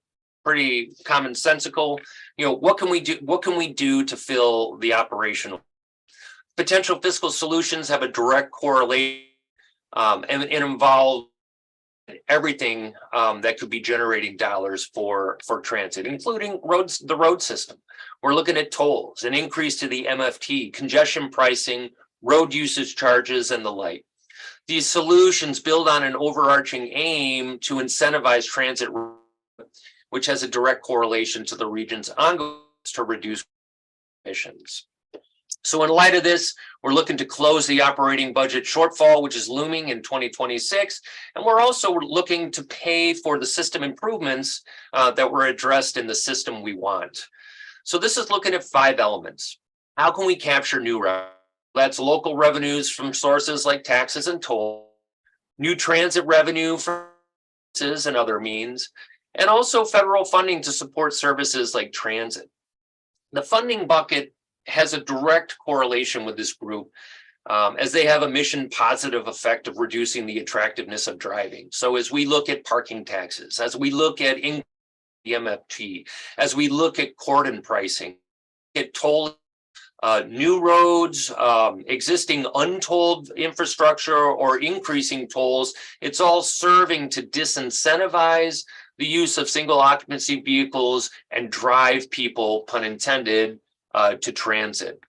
commonsensical. What can we do? What can we do to fill the operational? Potential fiscal solutions have a direct correlation and involve everything that could be generating dollars for transit, including roads, the road system. We're looking at tolls, an increase to the MFT, congestion pricing, road usage charges, and the like. These solutions build on an overarching aim to incentivize transit, which has a direct correlation to the region's ongoing to reduce emissions. So in light of this, we're looking to close the operating budget shortfall, which is looming in 2026. And we're also looking to pay for the system improvements that were addressed in the system we want. So this is looking at 5 elements. How can we capture new revenue? That's local revenues from sources like taxes and toll, new transit revenue from taxes and other means, and also federal funding to support services like transit. The funding bucket has a direct correlation with this group as they have a mission positive effect of reducing the attractiveness of driving. So as we look at parking taxes, as we look at the MFT, as we look at cordon pricing, at toll, new roads, existing untolled infrastructure, or increasing tolls, it's all serving to disincentivize the use of single occupancy vehicles and drive people, pun intended, to transit.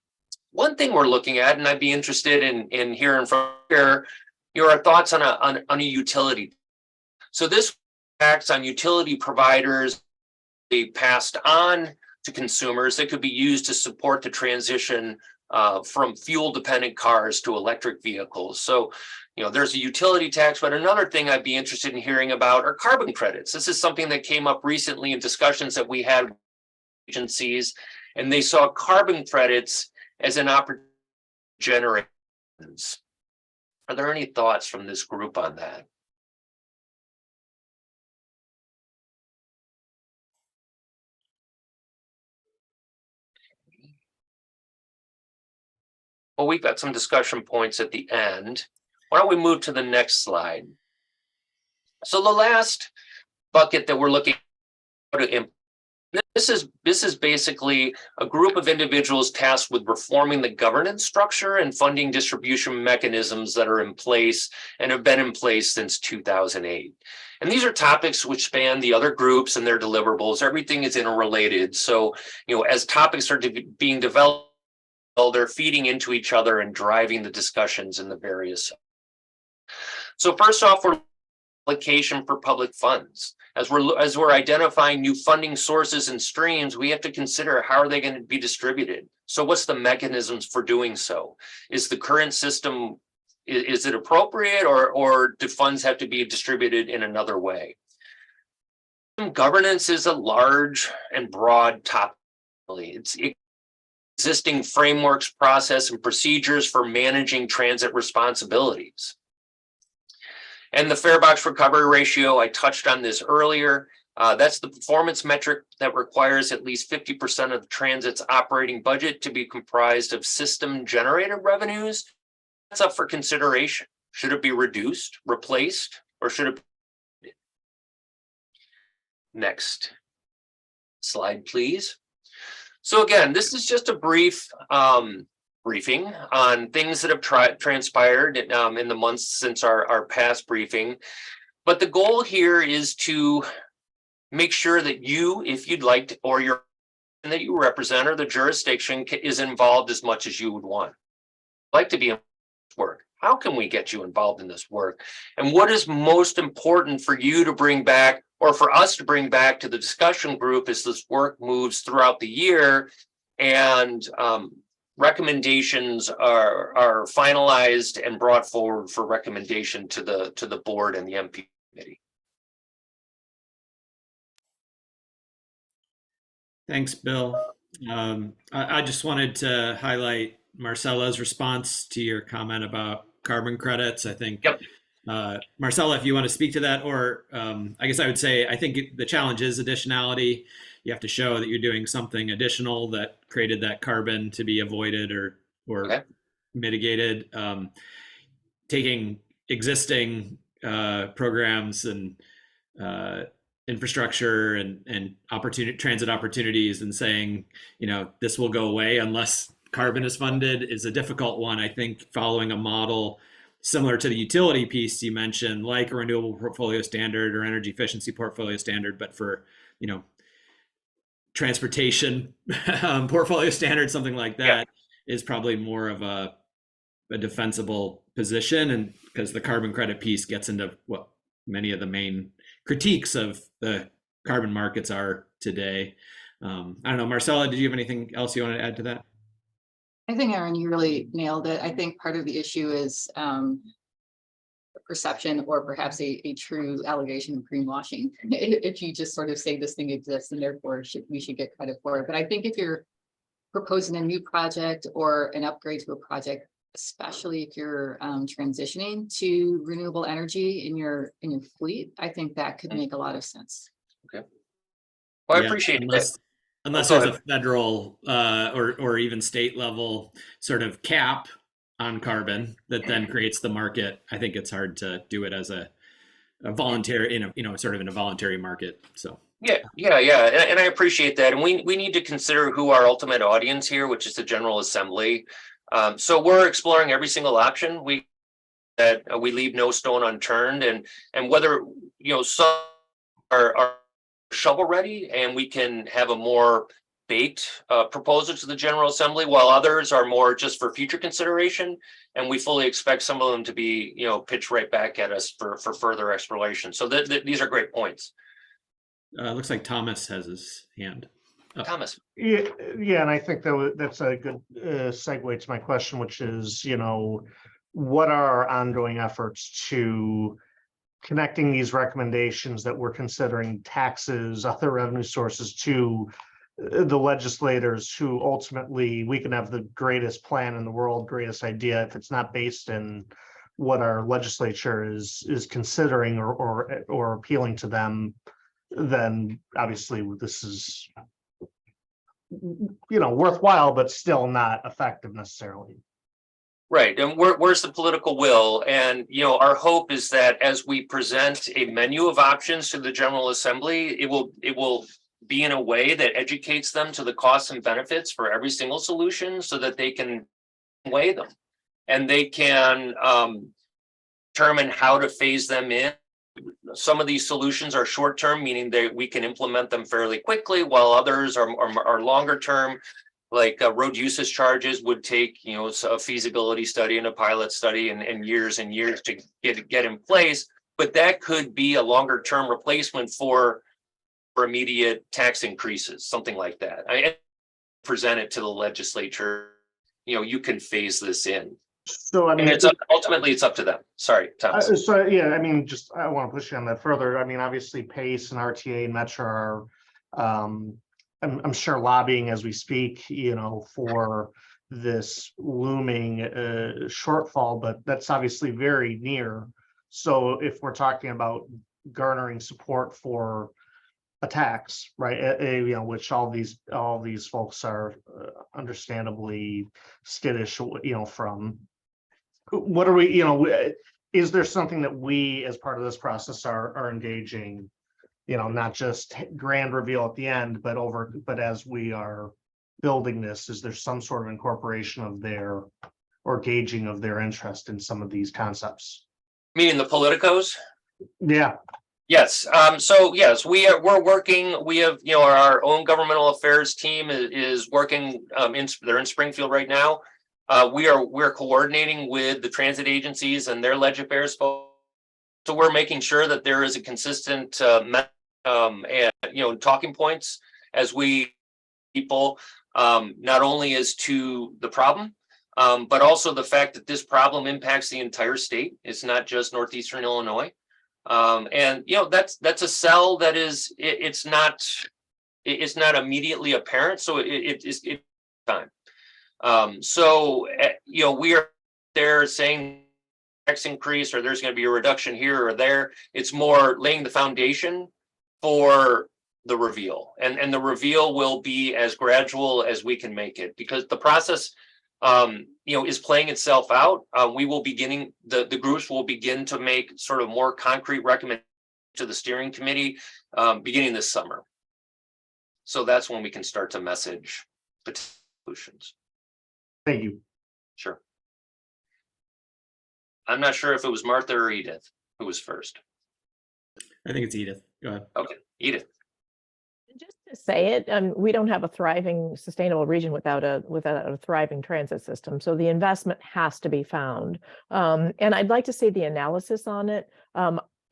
One thing we're looking at, and I'd be interested in hearing from here, your thoughts on a utility. So this acts on utility providers, they passed on to consumers that could be used to support the transition from fuel-dependent cars to electric vehicles. So, there's a utility tax, but another thing I'd be interested in hearing about are carbon credits. This is something that came up recently in discussions that we had with agencies, and they saw carbon credits as an opportunity to generate. Are there any thoughts from this group on that? Well, we've got some discussion points at the end. Why don't we move to the next slide? So the last bucket that we're looking to this is basically a group of individuals tasked with reforming the governance structure and funding distribution mechanisms that are in place and have been in place since 2008. And these are topics which span the other groups and their deliverables. Everything is interrelated. So, as topics are being developed, they're feeding into each other and driving the discussions in the various. So first off, we're allocation for public funds. As we're identifying new funding sources and streams, we have to consider how are they going to be distributed. So what's the mechanisms for doing so? Is the current system, is it appropriate, or do funds have to be distributed in another way? Governance is a large and broad topic. It's existing frameworks, process, and procedures for managing transit responsibilities. And the fare box recovery ratio, I touched on this earlier. That's the performance metric that requires at least 50% of the transit's operating budget to be comprised of system-generated revenues. That's up for consideration. Should it be reduced, replaced, or should it be? Next slide, please. So again, this is just a brief briefing on things that have transpired in the months since our past briefing. But the goal here is to make sure that you, if you'd like to, or your that you represent or the jurisdiction is involved as much as you would want. Like to be in this work. How can we get you involved in this work? And what is most important for you to bring back, or for us to bring back to the discussion group as this work moves throughout the year and recommendations are finalized and brought forward for recommendation to the board and the MP committee. Thanks, Bill. I just wanted to highlight Marcella's response to your comment about carbon credits. I think Marcella, if you want to speak to that, or I guess I would say, I think the challenge is additionality. You have to show that you're doing something additional that created that carbon to be avoided or Okay. mitigated. Taking existing programs and infrastructure and transit opportunities and saying, this will go away unless carbon is funded is a difficult one. I think following a model similar to the utility piece you mentioned, like a renewable portfolio standard or energy efficiency portfolio standard, but for, transportation portfolio standard, something like that is probably more of a defensible position. And because the carbon credit piece gets into what many of the main critiques of the carbon markets are today. I don't know, Marcella, did you have anything else you want to add to that? I think, Aaron, you really nailed it. I think part of the issue is perception, or perhaps a true allegation of greenwashing. If you just sort of say this thing exists and therefore we should get credit for it. But I think if you're proposing a new project or an upgrade to a project, especially if you're transitioning to renewable energy in your fleet, I think that could make a lot of sense. Okay. Well, I appreciate that. Unless there's a federal or even state level sort of cap on carbon that then creates the market, I think it's hard to do it as a voluntary, sort of in a voluntary market. So. Yeah. And I appreciate that. And we need to consider who our ultimate audience here, which is the General Assembly. So we're exploring every single option. We leave no stone unturned, and whether, some are shovel ready and we can have a more baked proposal to the General Assembly, while others are more just for future consideration. And we fully expect some of them to be, pitched right back at us for further exploration. So these are great points. Looks like Thomas has his hand up. Thomas. Yeah, and I think that's a good segue to my question, which is, what are our ongoing efforts to connecting these recommendations that we're considering, taxes, other revenue sources, to the legislators who ultimately we can have the greatest plan in the world, greatest idea. If it's not based in what our legislature is considering or appealing to them, then obviously this is, worthwhile, but still not effective necessarily. Right. And where's the political will? And, our hope is that as we present a menu of options to the General Assembly, it will be in a way that educates them to the costs and benefits for every single solution so that they can weigh them and they can determine how to phase them in. Some of these solutions are short term, meaning that we can implement them fairly quickly, while others are longer term. Like road usage charges would take, a feasibility study and a pilot study and years to get in place. But that could be a longer term replacement for immediate tax increases, something like that. I present it to the legislature. You can phase this in. So and ultimately it's up to them. Sorry, Thomas. I want to push you on that further. Obviously, PACE and RTA and Metro are. I'm sure lobbying as we speak, for this looming shortfall, but that's obviously very near. So if we're talking about garnering support for a tax, right, which all these folks are understandably skittish, from, what are we, is there something that we as part of this process are engaging? Not just grand reveal at the end, but as we are building this, is there some sort of incorporation of their or gauging of their interest in some of these concepts? Meaning the politicos? Yeah. Yes. So yes, we're working. We have, our own governmental affairs team is working. They're in Springfield right now. We're coordinating with the transit agencies and their ledge affairs folks. So we're making sure that there is a consistent and talking points as we people, not only as to the problem, but also the fact that this problem impacts the entire state. It's not just northeastern Illinois. And that's a cell that is it's not immediately apparent. So it's time. So we are there saying tax increase or there's going to be a reduction here or there. It's more laying the foundation for the reveal, and the reveal will be as gradual as we can make it, because the process is playing itself out. We will beginning the groups will begin to make sort of more concrete recommendations to the steering committee beginning this summer. So that's when we can start to message the solutions. Thank you. Sure. I'm not sure if it was Martha or Edith who was first. I think it's Edith. Go ahead. Okay, Edith. Just to say it, we don't have a thriving, sustainable region without a thriving transit system. So the investment has to be found. And I'd like to see the analysis on it.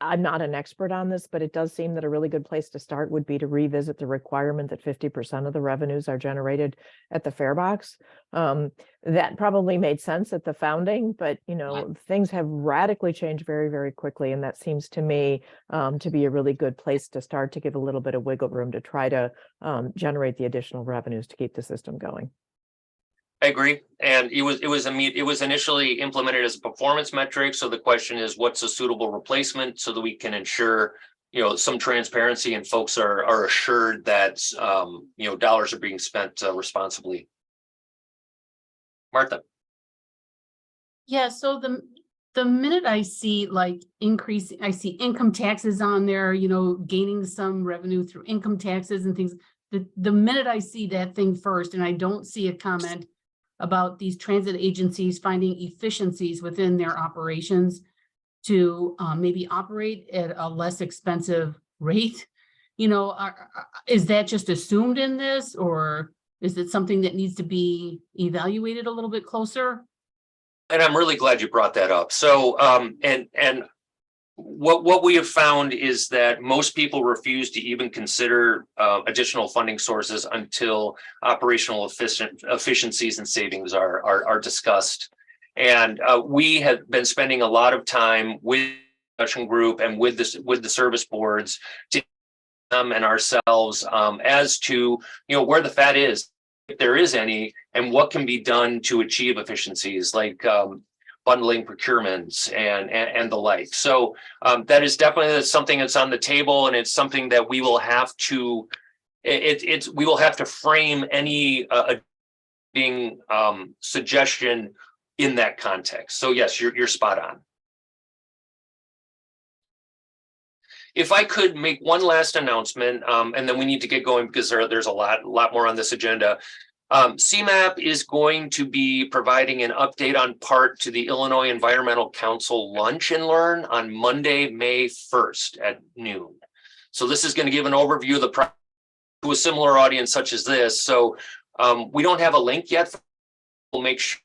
I'm not an expert on this, but it does seem that a really good place to start would be to revisit the requirement that 50% of the revenues are generated at the fare box. That probably made sense at the founding, but things have radically changed very, very quickly. And that seems to me to be a really good place to start, to give a little bit of wiggle room to try to generate the additional revenues to keep the system going. I agree, and it was initially implemented as a performance metric. So the question is, what's a suitable replacement, so that we can ensure some transparency and folks are assured that dollars are being spent responsibly. Martha. Yeah, so the minute I see like increasing, I see income taxes on there, gaining some revenue through income taxes and things. The minute I see that thing first, and I don't see a comment about these transit agencies finding efficiencies within their operations to maybe operate at a less expensive rate, is that just assumed in this, or is it something that needs to be evaluated a little bit closer? And I'm really glad you brought that up. So, and what we have found is that most people refuse to even consider additional funding sources until operational efficiencies and savings are discussed. And we have been spending a lot of time with the discussion group and with the service boards to them and ourselves as to where the fat is, if there is any, and what can be done to achieve efficiencies, like bundling procurements and the like. So that is definitely something that's on the table, and it's something that we will have to we will have to frame any being suggestion in that context. So yes, you're spot on. If I could make one last announcement, and then we need to get going because there's a lot more on this agenda. CMAP is going to be providing an update on part to the Illinois Environmental Council Lunch and Learn on Monday, May 1st at noon. So this is going to give an overview of the project to a similar audience such as this. So we don't have a link yet. We'll make sure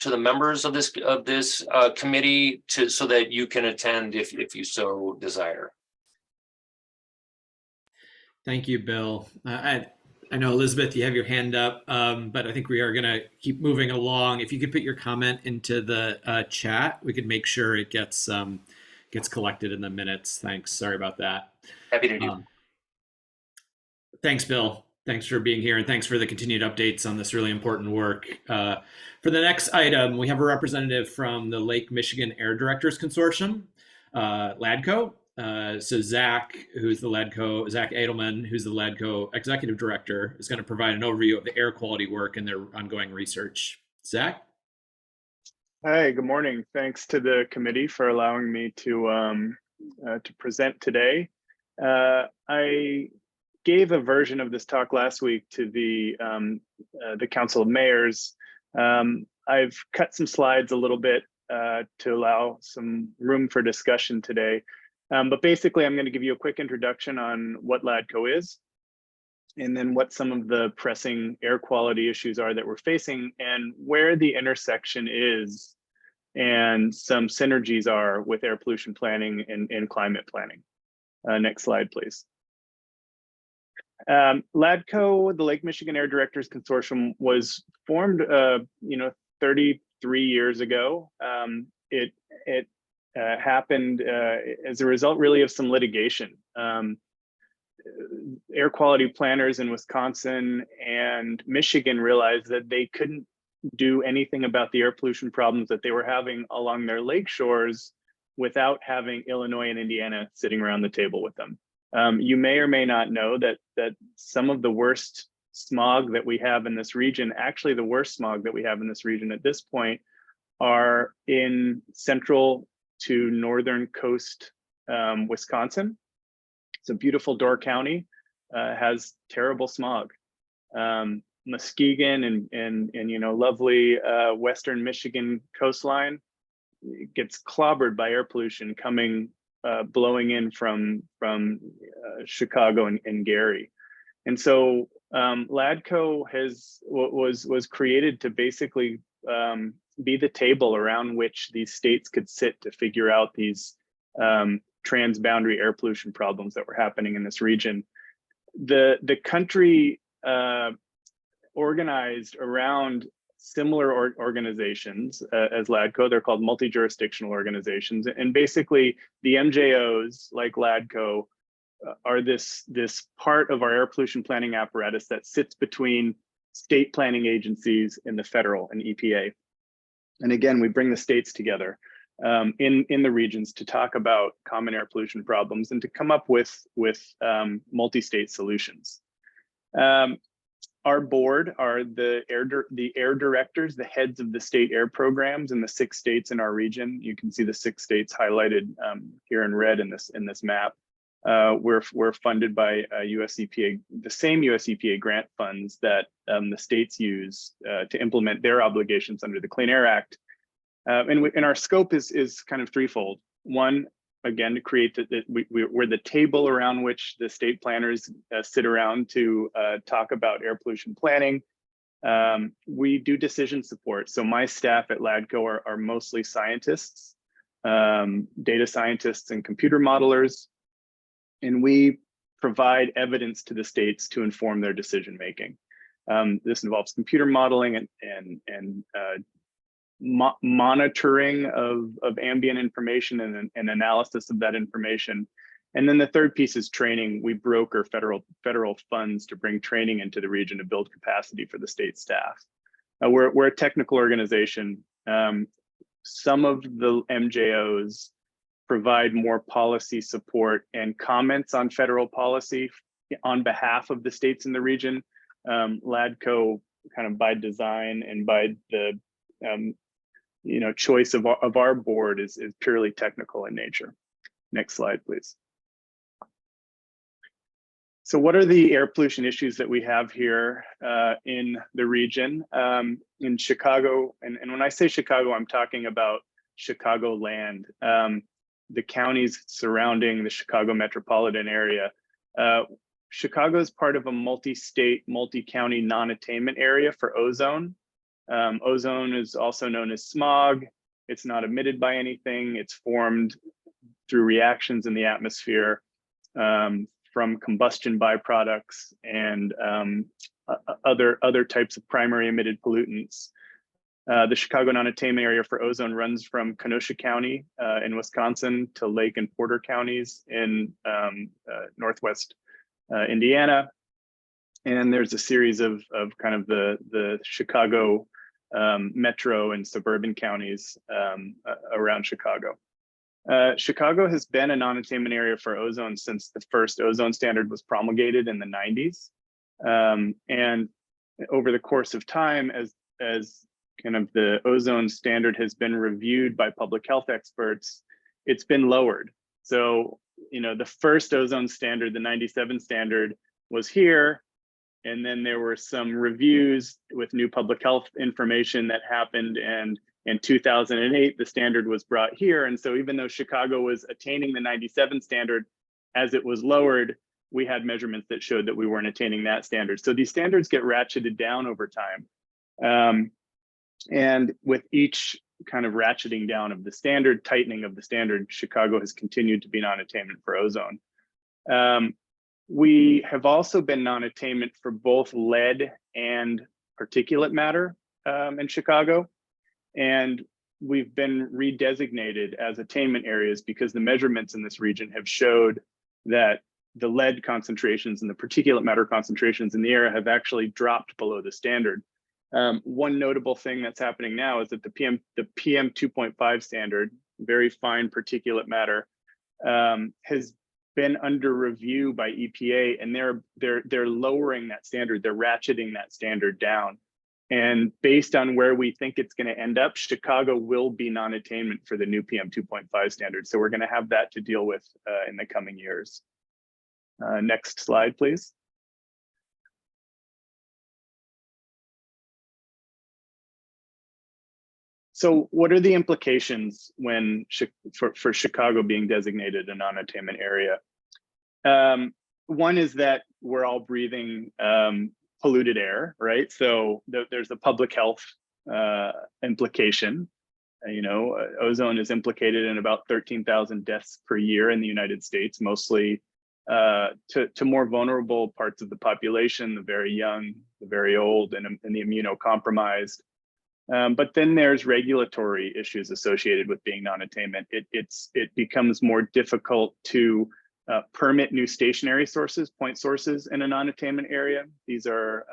to the members of this committee so that you can attend if you so desire. Thank you, Bill. I know, Elizabeth, you have your hand up, but I think we are going to keep moving along. If you could put your comment into the chat, we could make sure it gets collected in the minutes. Thanks. Sorry about that. Happy to do. Thanks, Bill. Thanks for being here, and thanks for the continued updates on this really important work. For the next item, we have a representative from the Lake Michigan Air Directors Consortium, LADCO. So Zach Edelman, who's the LADCO Executive Director, is going to provide an overview of the air quality work and their ongoing research. Zach? Hi, good morning. Thanks to the committee for allowing me to present today. I gave a version of this talk last week to the Council of Mayors. I've cut some slides a little bit to allow some room for discussion today. But basically, I'm going to give you a quick introduction on what LADCO is, and then what some of the pressing air quality issues are that we're facing, and where the intersection is, and some synergies are with air pollution planning and climate planning. Next slide, please. LADCO, the Lake Michigan Air Directors Consortium, was formed 33 years ago. It happened as a result really of some litigation. Air quality planners in Wisconsin and Michigan realized that they couldn't do anything about the air pollution problems that they were having along their lake shores without having Illinois and Indiana sitting around the table with them. You may or may not know that some of the worst smog that we have in this region, actually the worst smog that we have in this region at this point, are in central to northern coast Wisconsin. It's a beautiful Door County, has terrible smog. Muskegon and you know, lovely western Michigan coastline gets clobbered by air pollution coming blowing in from Chicago and Gary. And so LADCO was created to basically be the table around which these states could sit to figure out these transboundary air pollution problems that were happening in this region. The country organized around similar organizations as LADCO. They're called multi-jurisdictional organizations. And basically the MJOs, like LADCO, are this part of our air pollution planning apparatus that sits between state planning agencies and the federal and EPA. And again, we bring the states together in the regions to talk about common air pollution problems and to come up with multi-state solutions. Our board are the air directors, the heads of the state air programs in the 6 states in our region. You can see the 6 states highlighted here in red in this map. We're funded by US EPA, the same US EPA grant funds that the states use to implement their obligations under the Clean Air Act. And our scope is kind of threefold. One, again, to create we're the table around which the state planners sit around to talk about air pollution planning. We do decision support. So my staff at LADCO are mostly scientists, data scientists and computer modelers. And we provide evidence to the states to inform their decision making. This involves computer modeling and monitoring of ambient information and analysis of that information. And then the third piece is training. We broker federal funds to bring training into the region to build capacity for the state staff. We're a technical organization. Some of the MJOs provide more policy support and comments on federal policy on behalf of the states in the region. LADCO, kind of by design and by the choice of our board, is purely technical in nature. Next slide, please. So what are the air pollution issues that we have here in the region? In Chicago, and when I say Chicago, I'm talking about Chicagoland. The counties surrounding the Chicago metropolitan area. Chicago is part of a multi-state, multi-county non-attainment area for ozone. Ozone is also known as smog. It's not emitted by anything. It's formed through reactions in the atmosphere from combustion byproducts and other types of primary emitted pollutants. The Chicago non-attainment area for ozone runs from Kenosha County in Wisconsin to Lake and Porter counties in northwest Indiana. And there's a series of kind of the Chicago metro and suburban counties around Chicago. Chicago has been a non-attainment area for ozone since the first ozone standard was promulgated in the 90s. And over the course of time, as kind of the ozone standard has been reviewed by public health experts, it's been lowered. So, the first ozone standard, the 97 standard, was here. And then there were some reviews with new public health information that happened. And in 2008, the standard was brought here. And so even though Chicago was attaining the 97 standard, as it was lowered, we had measurements that showed that we weren't attaining that standard. So these standards get ratcheted down over time. And with each kind of ratcheting down of the standard, tightening of the standard, Chicago has continued to be non-attainment for ozone. We have also been non-attainment for both lead and particulate matter in Chicago. And we've been redesignated as attainment areas because the measurements in this region have showed that the lead concentrations and the particulate matter concentrations in the air have actually dropped below the standard. One notable thing that's happening now is that the PM 2.5 standard, very fine particulate matter, has been under review by EPA, and they're lowering that standard. They're ratcheting that standard down. And based on where we think it's going to end up, Chicago will be non-attainment for the new PM 2.5 standard. So we're going to have that to deal with in the coming years. Next slide, please. So what are the implications when for Chicago being designated a non-attainment area? One is that we're all breathing polluted air, right? So there's a public health implication. Ozone is implicated in about 13,000 deaths per year in the United States, mostly to more vulnerable parts of the population, the very young, the very old, and the immunocompromised. But then there's regulatory issues associated with being non-attainment. It becomes more difficult to permit new stationary sources, point sources in a non-attainment area. These are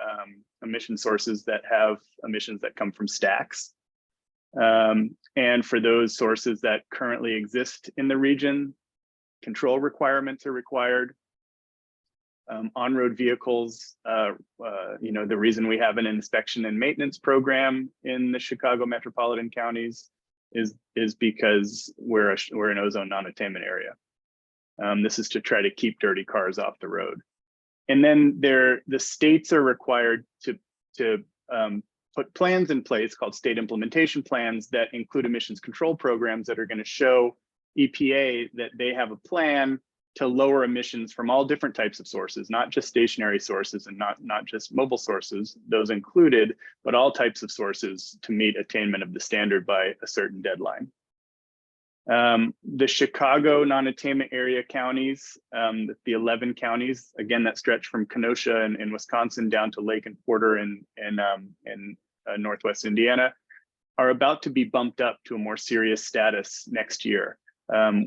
emission sources that have emissions that come from stacks. And for those sources that currently exist in the region, control requirements are required. On-road vehicles, the reason we have an inspection and maintenance program in the Chicago metropolitan counties is because we're an ozone non-attainment area. This is to try to keep dirty cars off the road. And then the states are required to put plans in place called state implementation plans that include emissions control programs that are going to show EPA that they have a plan to lower emissions from all different types of sources, not just stationary sources and not just mobile sources, those included, but all types of sources to meet attainment of the standard by a certain deadline. The Chicago non-attainment area counties, the 11 counties, again, that stretch from Kenosha in Wisconsin down to Lake and Porter in Northwest Indiana, are about to be bumped up to a more serious status next year.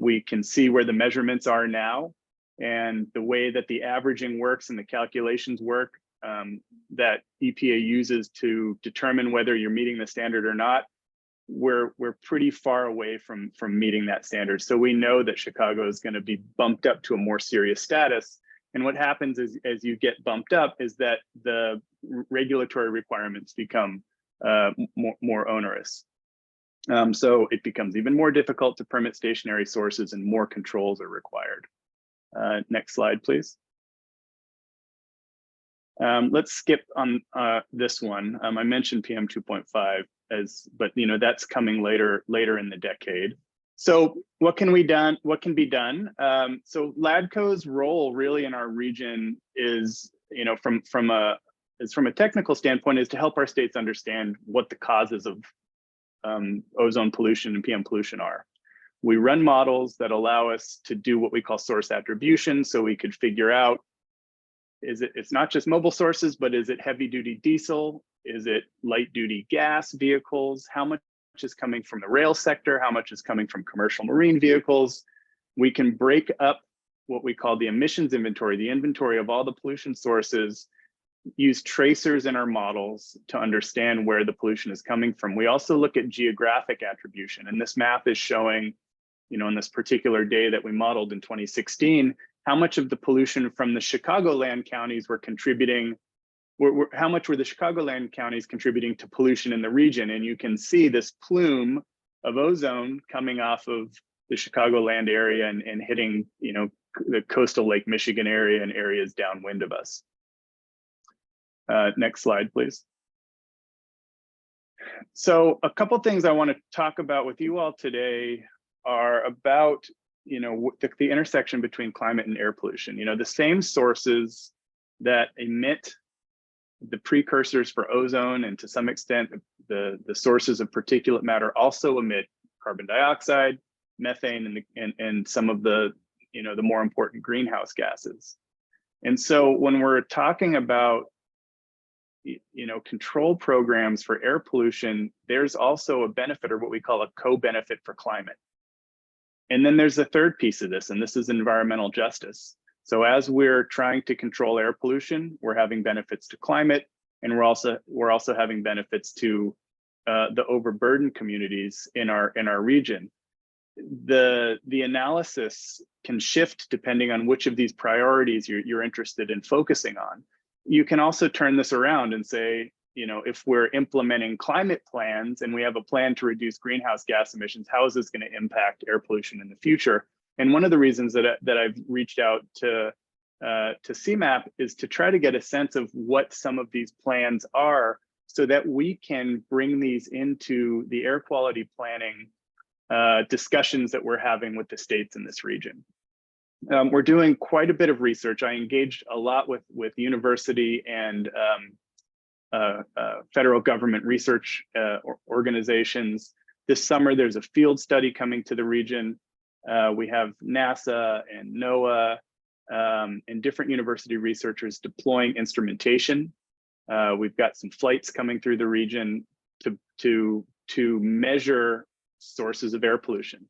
We can see where the measurements are now, and the way that the averaging works and the calculations work that EPA uses to determine whether you're meeting the standard or not. We're pretty far away from meeting that standard. So we know that Chicago is going to be bumped up to a more serious status. And what happens is, as you get bumped up, is that the regulatory requirements become more onerous. So it becomes even more difficult to permit stationary sources, and more controls are required. Next slide, please. Let's skip on this one. I mentioned PM 2.5 but that's coming later in the decade. So what can be done? So LADCO's role really in our region is, from a technical standpoint, is to help our states understand what the causes of ozone pollution and PM pollution are. We run models that allow us to do what we call source attribution, so we could figure out, it's not just mobile sources, but is it heavy duty diesel? Is it light duty gas vehicles? How much is coming from the rail sector? How much is coming from commercial marine vehicles? We can break up what we call the emissions inventory, the inventory of all the pollution sources, use tracers in our models to understand where the pollution is coming from. We also look at geographic attribution, and this map is showing, in this particular day that we modeled in 2016, how much of the pollution from the Chicagoland counties were contributing, how much were the Chicagoland counties contributing to pollution in the region? And you can see this plume of ozone coming off of the Chicagoland area and hitting, the coastal Lake Michigan area and areas downwind of us. Next slide, please. So a couple things I want to talk about with you all today are about, the intersection between climate and air pollution. The same sources that emit the precursors for ozone, and to some extent the sources of particulate matter, also emit carbon dioxide, methane, and some of the the more important greenhouse gases. And so when we're talking about control programs for air pollution, there's also a benefit, or what we call a co-benefit for climate. And then there's a third piece of this, and this is environmental justice. So as we're trying to control air pollution, we're having benefits to climate. And we're also having benefits to the overburdened communities in our region. The analysis can shift depending on which of these priorities you're interested in focusing on. You can also turn this around and say, you know, if we're implementing climate plans and we have a plan to reduce greenhouse gas emissions, how is this going to impact air pollution in the future? And one of the reasons that I've reached out to CMAP is to try to get a sense of what some of these plans are, so that we can bring these into the air quality planning discussions that we're having with the states in this region. We're doing quite a bit of research. I engaged a lot with university and federal government research organizations. This summer, there's a field study coming to the region. We have NASA and NOAA and different university researchers deploying instrumentation. We've got some flights coming through the region to measure sources of air pollution.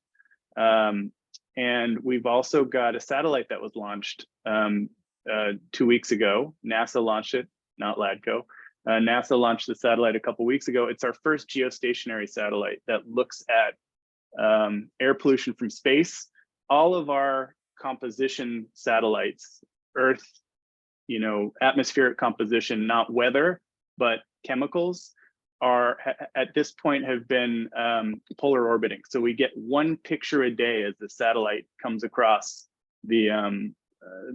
And we've also got a satellite that was launched 2 weeks ago. NASA launched it, not LADCO. NASA launched the satellite a couple weeks ago. It's our first geostationary satellite that looks at air pollution from space. All of our composition satellites, Earth, you know, atmospheric composition, not weather, but chemicals, are at this point have been polar orbiting. So we get one picture a day as the satellite comes across the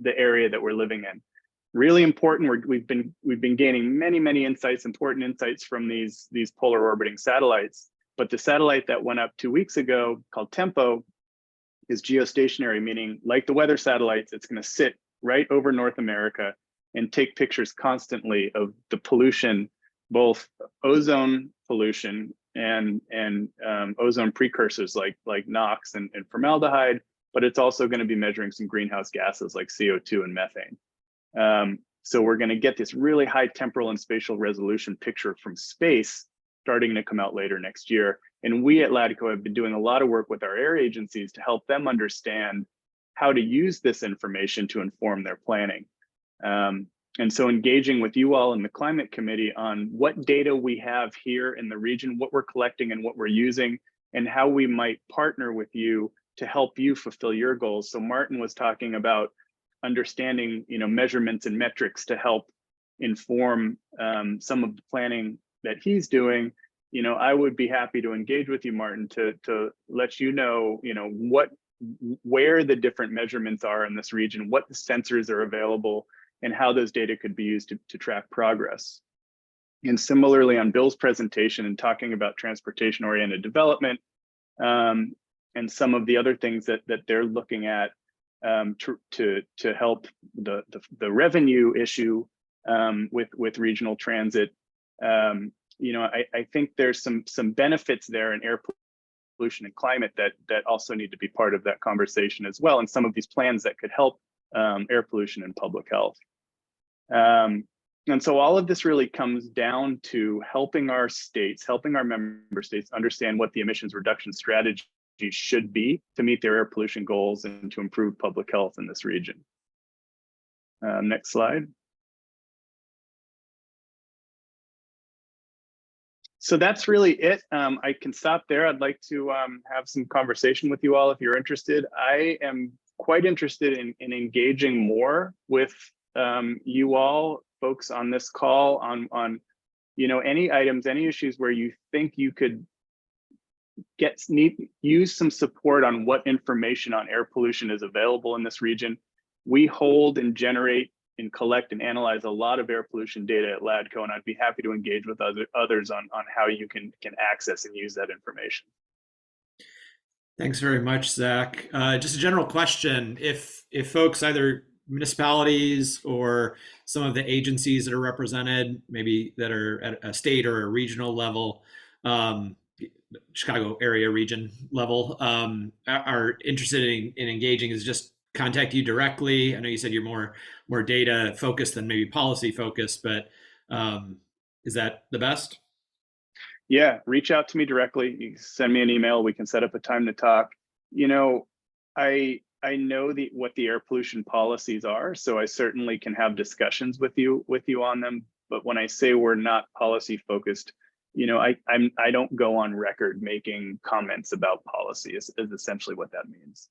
area that we're living in. Really important. We've been gaining many insights, important insights from these polar orbiting satellites. But the satellite that went up 2 weeks ago, called Tempo, is geostationary, meaning like the weather satellites, it's going to sit right over North America and take pictures constantly of the pollution, both ozone pollution and ozone precursors like NOx and formaldehyde, but it's also going to be measuring some greenhouse gases like CO2 and methane. So we're going to get this really high temporal and spatial resolution picture from space starting to come out later next year. And we at LADCO have been doing a lot of work with our air agencies to help them understand how to use this information to inform their planning. And so engaging with you all in the climate committee on what data we have here in the region, what we're collecting and what we're using, and how we might partner with you to help you fulfill your goals. So Martin was talking about understanding, you know, measurements and metrics to help inform some of the planning that he's doing. You know, I would be happy to engage with you, Martin, to let you know, where the different measurements are in this region, what the sensors are available, and how those data could be used to track progress. And similarly on Bill's presentation and talking about transportation-oriented development and some of the other things that they're looking at to help the revenue issue with regional transit. I think there's some benefits there in air pollution and climate that also need to be part of that conversation as well, and some of these plans that could help air pollution and public health. And so all of this really comes down to helping our states, helping our member states understand what the emissions reduction strategy should be to meet their air pollution goals and to improve public health in this region. Next slide. So that's really it. I can stop there. I'd like to have some conversation with you all if you're interested. I am quite interested in engaging more with you all folks on this call on any items, any issues where you think you could use some support on what information on air pollution is available in this region. We hold and generate and collect and analyze a lot of air pollution data at LADCO, and I'd be happy to engage with others on how you can access and use that information. Thanks very much, Zach. Just a general question: if folks, either municipalities or some of the agencies that are represented, maybe that are at a state or a regional level, Chicago area region level, are interested in engaging, is just contact you directly. I know you said you're more data focused than maybe policy focused, but is that the best? Yeah, reach out to me directly. You can send me an email. We can set up a time to talk. I know what the air pollution policies are, so I certainly can have discussions with you on them. But when I say we're not policy focused, you know, I don't go on record making comments about policy is essentially what that means.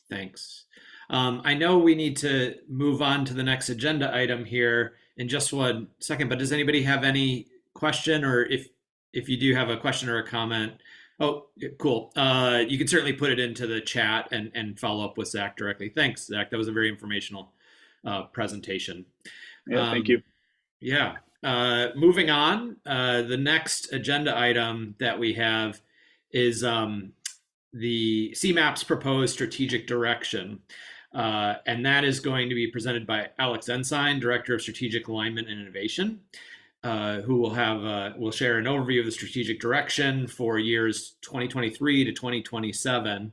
Thanks. I know we need to move on to the next agenda item here in just 1 second, but does anybody have any question, or if you do have a question or a comment? Oh, cool. You can certainly put it into the chat and follow up with Zach directly. Thanks, Zach. That was a very informational presentation. Yeah, thank you. Yeah. Moving on, the next agenda item that we have is the CMAP's proposed strategic direction. And that is going to be presented by Alex Ensign, Director of Strategic Alignment and Innovation, who will share an overview of the strategic direction for years 2023 to 2027.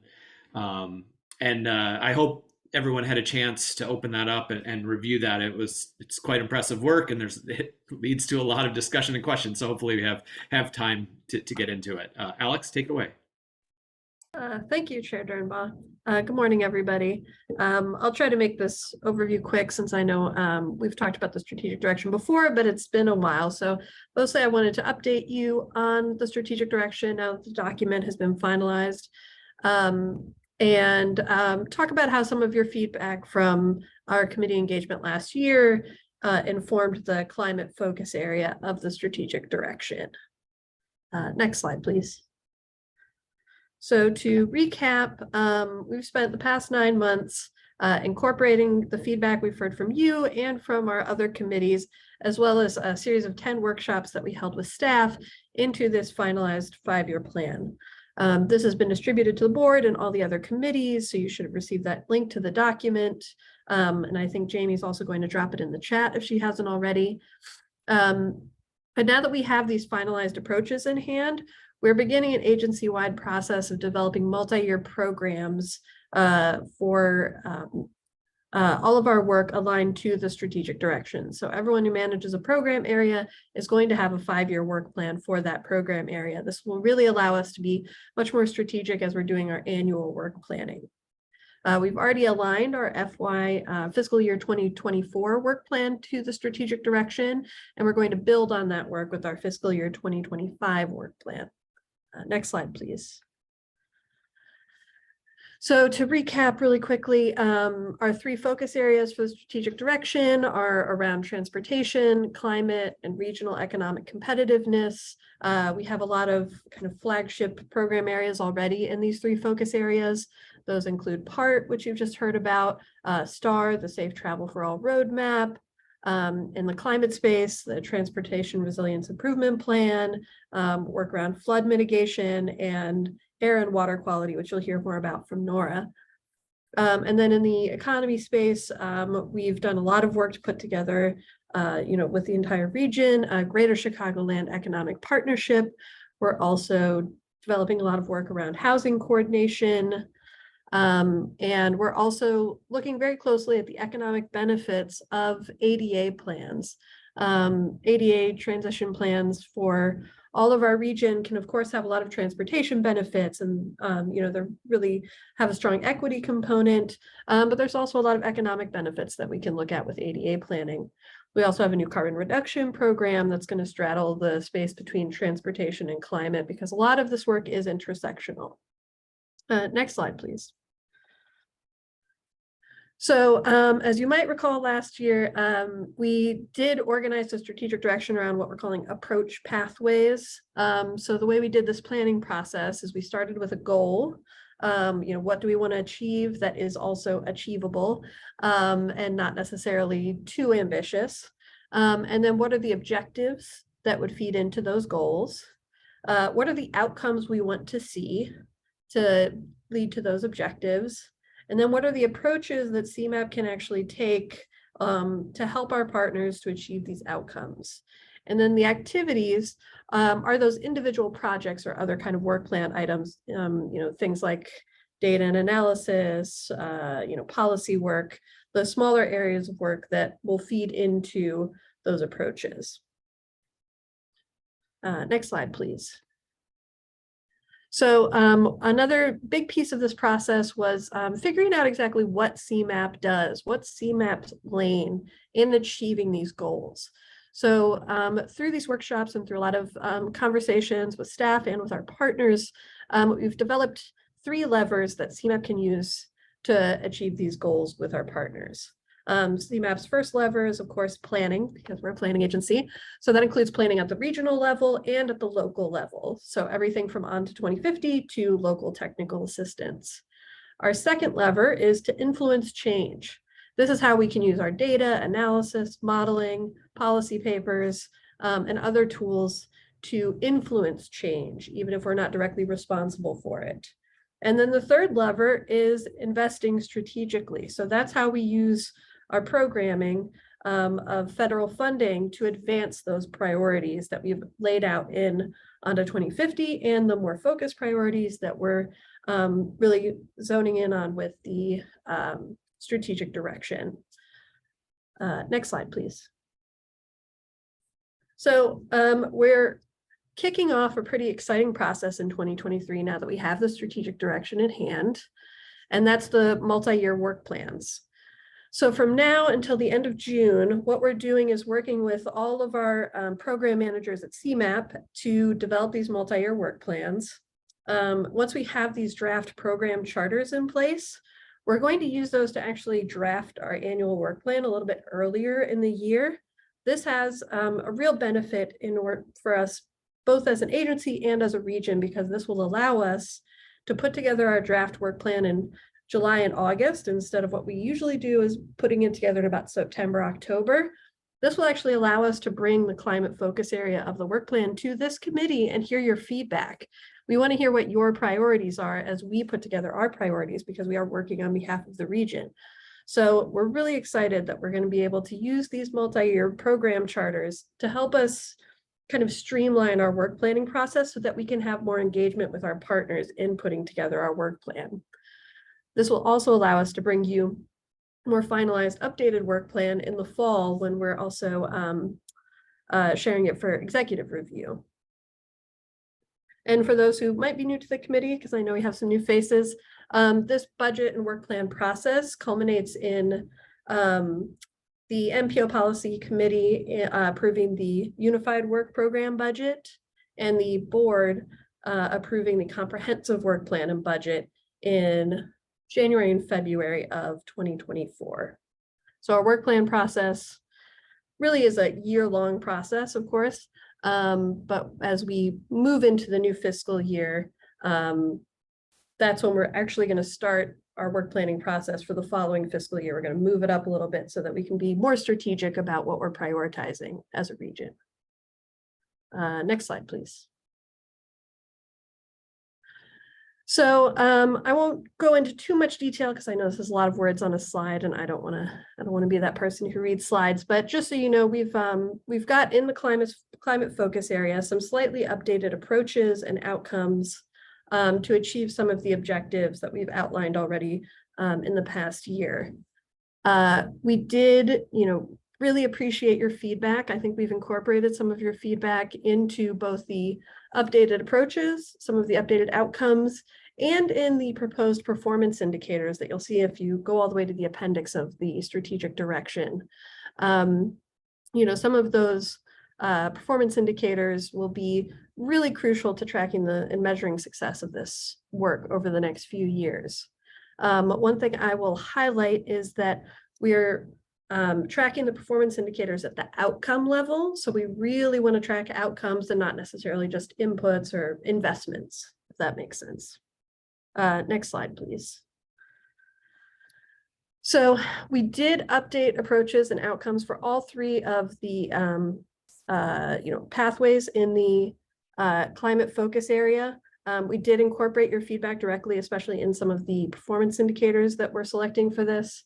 I hope everyone had a chance to open that up and review that. It's quite impressive work, and it leads to a lot of discussion and questions. So hopefully we have time to get into it. Alex, take it away. Thank you, Chair Dernbaugh. Good morning, everybody. I'll try to make this overview quick since I know we've talked about the strategic direction before, but it's been a while. So mostly I wanted to update you on the strategic direction now that the document has been finalized, and talk about how some of your feedback from our committee engagement last year informed the climate focus area of the strategic direction. Next slide, please. So to recap, we've spent the past 9 months incorporating the feedback we've heard from you and from our other committees, as well as a series of 10 workshops that we held with staff into this finalized 5-year plan. This has been distributed to the board and all the other committees, so you should have received that link to the document. And I think Jamie's also going to drop it in the chat if she hasn't already. But now that we have these finalized approaches in hand, we're beginning an agency-wide process of developing multi-year programs for all of our work aligned to the strategic direction. So everyone who manages a program area is going to have a 5-year work plan for that program area. This will really allow us to be much more strategic as we're doing our annual work planning. We've already aligned our fiscal year 2024 work plan to the strategic direction, and we're going to build on that work with our fiscal year 2025 work plan. Next slide, please. So to recap really quickly, our 3 focus areas for the strategic direction are around transportation, climate, and regional economic competitiveness. We have a lot of kind of flagship program areas already in these 3 focus areas. Those include PART, which you've just heard about, STAR, the Safe Travel for All roadmap, in the climate space, the Transportation Resilience Improvement Plan, work around flood mitigation, and air and water quality, which you'll hear more about from Nora. And then in the economy space, we've done a lot of work to put together, with the entire region, a Greater Chicagoland Economic Partnership. We're also developing a lot of work around housing coordination. And we're also looking very closely at the economic benefits of ADA plans. ADA transition plans for all of our region can, of course, have a lot of transportation benefits, and they really have a strong equity component, but there's also a lot of economic benefits that we can look at with ADA planning. We also have a new carbon reduction program that's going to straddle the space between transportation and climate, because a lot of this work is intersectional. Next slide, please. So as you might recall last year, we did organize the strategic direction around what we're calling approach pathways. So the way we did this planning process is we started with a goal. What do we want to achieve that is also achievable and not necessarily too ambitious? And then what are the objectives that would feed into those goals? What are the outcomes we want to see to lead to those objectives? And then what are the approaches that CMAP can actually take to help our partners to achieve these outcomes? And then the activities are those individual projects or other kind of work plan items, things like data and analysis, policy work, the smaller areas of work that will feed into those approaches. Next slide, please. So another big piece of this process was figuring out exactly what CMAP does, what's CMAP's lane in achieving these goals. So through these workshops and through a lot of conversations with staff and with our partners, we've developed 3 levers that CMAP can use to achieve these goals with our partners. CMAP's first lever is, of course, planning, because we're a planning agency. So that includes planning at the regional level and at the local level. So everything from On to 2050 to local technical assistance. Our second lever is to influence change. This is how we can use our data, analysis, modeling, policy papers, and other tools to influence change, even if we're not directly responsible for it. And then the third lever is investing strategically. So that's how we use our programming of federal funding to advance those priorities that we've laid out in Under 2050 and the more focused priorities that we're really zoning in on with the strategic direction. Next slide, please. So we're kicking off a pretty exciting process in 2023 now that we have the strategic direction in hand, and that's the multi-year work plans. So from now until the end of June, what we're doing is working with all of our program managers at CMAP to develop these multi-year work plans. Once we have these draft program charters in place, we're going to use those to actually draft our annual work plan a little bit earlier in the year. This has a real benefit in order for us, both as an agency and as a region, because this will allow us to put together our draft work plan in July and August, instead of what we usually do is putting it together in about September, October. This will actually allow us to bring the climate focus area of the work plan to this committee and hear your feedback. We want to hear what your priorities are as we put together our priorities, because we are working on behalf of the region. So we're really excited that we're going to be able to use these multi-year program charters to help us kind of streamline our work planning process so that we can have more engagement with our partners in putting together our work plan. This will also allow us to bring you more finalized, updated work plan in the fall when we're also sharing it for executive review. And for those who might be new to the committee, because I know we have some new faces, this budget and work plan process culminates in the MPO Policy Committee approving the Unified Work Program budget and the board approving the comprehensive work plan and budget in January and February of 2024. So our work plan process really is a year-long process, of course, but as we move into the new fiscal year, that's when we're actually going to start our work planning process for the following fiscal year. We're going to move it up a little bit so that we can be more strategic about what we're prioritizing as a region. Next slide, please. So I won't go into too much detail because I know this is a lot of words on a slide, and I don't want to be that person who reads slides. But just so you know, we've got in the climate focus area some slightly updated approaches and outcomes to achieve some of the objectives that we've outlined already in the past year. We did, really appreciate your feedback. I think we've incorporated some of your feedback into both the updated approaches, some of the updated outcomes, and in the proposed performance indicators that you'll see if you go all the way to the appendix of the strategic direction. Some of those performance indicators will be really crucial to tracking and measuring success of this work over the next few years. One thing I will highlight is that we're tracking the performance indicators at the outcome level. So we really want to track outcomes and not necessarily just inputs or investments, if that makes sense. Next slide, please. So we did update approaches and outcomes for all 3 of the pathways in the climate focus area. We did incorporate your feedback directly, especially in some of the performance indicators that we're selecting for this.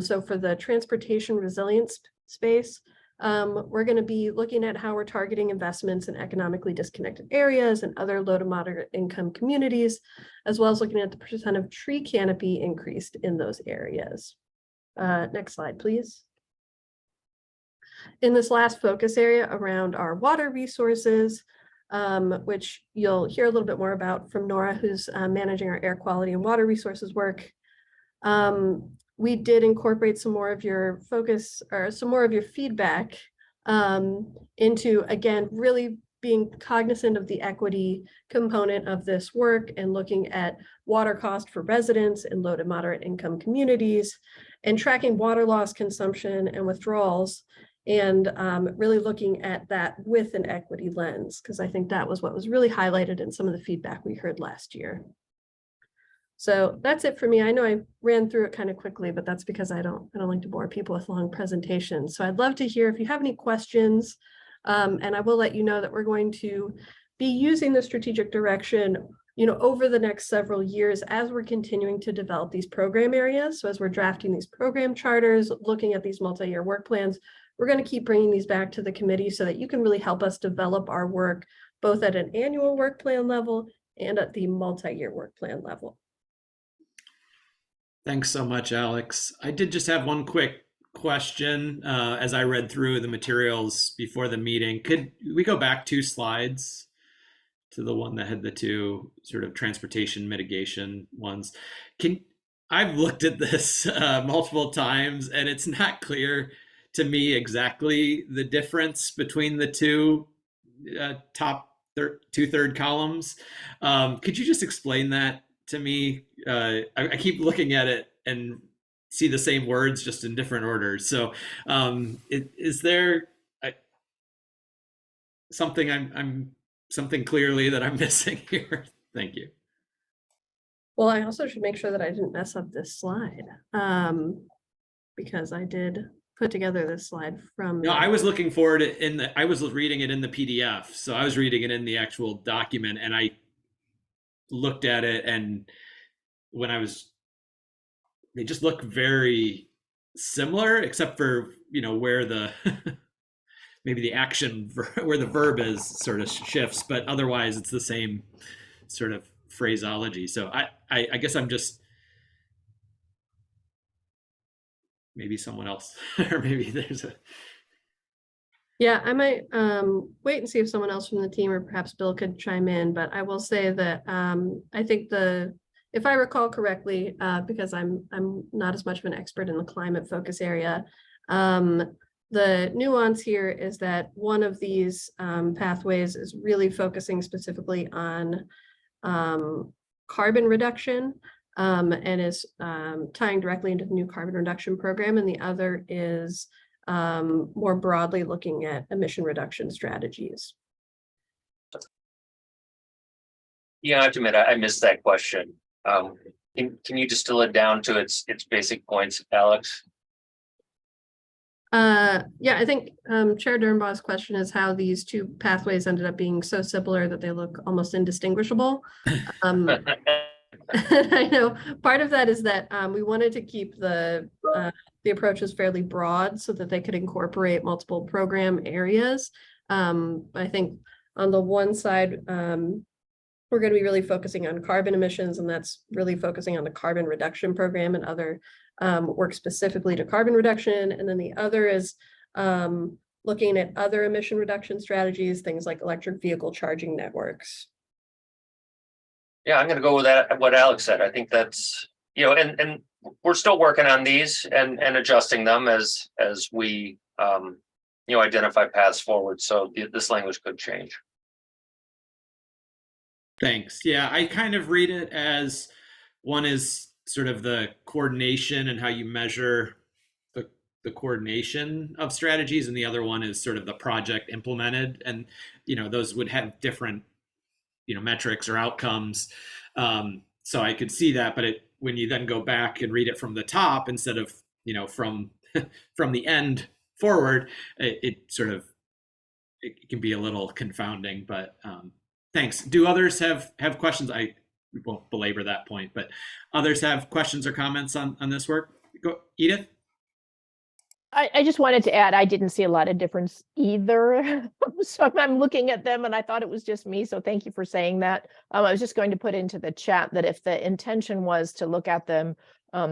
So for the transportation resilience space, we're going to be looking at how we're targeting investments in economically disconnected areas and other low to moderate income communities, as well as looking at the percent of tree canopy increased in those areas. Next slide, please. In this last focus area around our water resources, which you'll hear a little bit more about from Nora, who's managing our air quality and water resources work. We did incorporate some more of your focus or some more of your feedback into, again, really being cognizant of the equity component of this work and looking at water cost for residents in low to moderate income communities and tracking water loss, consumption, and withdrawals, and really looking at that with an equity lens, because I think that was what was really highlighted in some of the feedback we heard last year. So that's it for me. I know I ran through it kind of quickly, but that's because I don't like to bore people with long presentations. So I'd love to hear if you have any questions, and I will let you know that we're going to be using the strategic direction, over the next several years as we're continuing to develop these program areas. So as we're drafting these program charters, looking at these multi-year work plans, we're going to keep bringing these back to the committee so that you can really help us develop our work, both at an annual work plan level and at the multi-year work plan level. Thanks so much, Alex. I did just have one quick question as I read through the materials before the meeting. Could we go back 2 slides to the one that had the 2 sort of transportation mitigation ones? I've looked at this multiple times, and it's not clear to me exactly the difference between the 2 top 2/3 columns. Could you just explain that to me? I keep looking at it and see the same words just in different orders. So is there something clearly that I'm missing here? Thank you. Well, I also should make sure that I didn't mess up this slide, because I did put together this slide from. No, I was looking for it I was reading it in the PDF. So I was reading it in the actual document, and I looked at it, and they just look very similar, except for, where the, maybe the action, where the verb is sort of shifts, but otherwise it's the same sort of phraseology. So I guess I'm just, maybe someone else, or maybe there's a. Yeah, I might wait and see if someone else from the team or perhaps Bill could chime in, but I will say that I think if I recall correctly, because I'm not as much of an expert in the climate focus area, the nuance here is that one of these pathways is really focusing specifically on carbon reduction, and is tying directly into the new carbon reduction program, and the other is more broadly looking at emission reduction strategies. Yeah, I have to admit, I missed that question. Can you distill it down to its basic points, Alex? Yeah, I think Chair Dernbaugh's question is how these 2 pathways ended up being so similar that they look almost indistinguishable. I know part of that is that we wanted to keep the approaches fairly broad so that they could incorporate multiple program areas. I think on the one side, we're going to be really focusing on carbon emissions, and that's really focusing on the carbon reduction program and other work specifically to carbon reduction. And then the other is looking at other emission reduction strategies, things like electric vehicle charging networks. Yeah, I'm going to go with that. What Alex said. I think that's, and we're still working on these and adjusting them as we, identify paths forward. So this language could change. Thanks. Yeah, I kind of read it as one is sort of the coordination and how you measure the coordination of strategies, and the other one is sort of the project implemented, and those would have different metrics or outcomes. So I could see that, but when you then go back and read it from the top instead of from the end forward, it can be a little confounding. But thanks. Do others have questions? I won't belabor that point, but others have questions or comments on this work? Go, Edith. I just wanted to add, I didn't see a lot of difference either. So I'm looking at them and I thought it was just me. So thank you for saying that. I was just going to put into the chat that if the intention was to look at them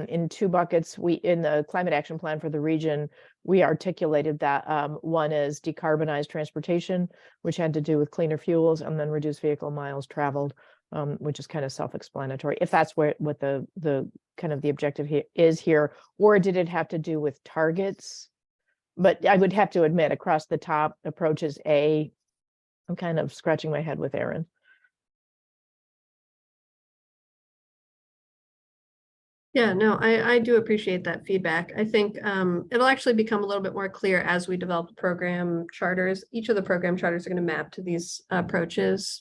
in 2 buckets, in the climate action plan for the region, we articulated that one is decarbonized transportation, which had to do with cleaner fuels, and then reduced vehicle miles traveled, which is kind of self-explanatory. If that's what the kind of the objective is here, or did it have to do with targets but I would have to admit, across the top approaches A, I'm kind of scratching my head with Aaron. Yeah, no, I do appreciate that feedback. I think it'll actually become a little bit more clear as we develop the program charters. Each of the program charters are going to map to these approaches,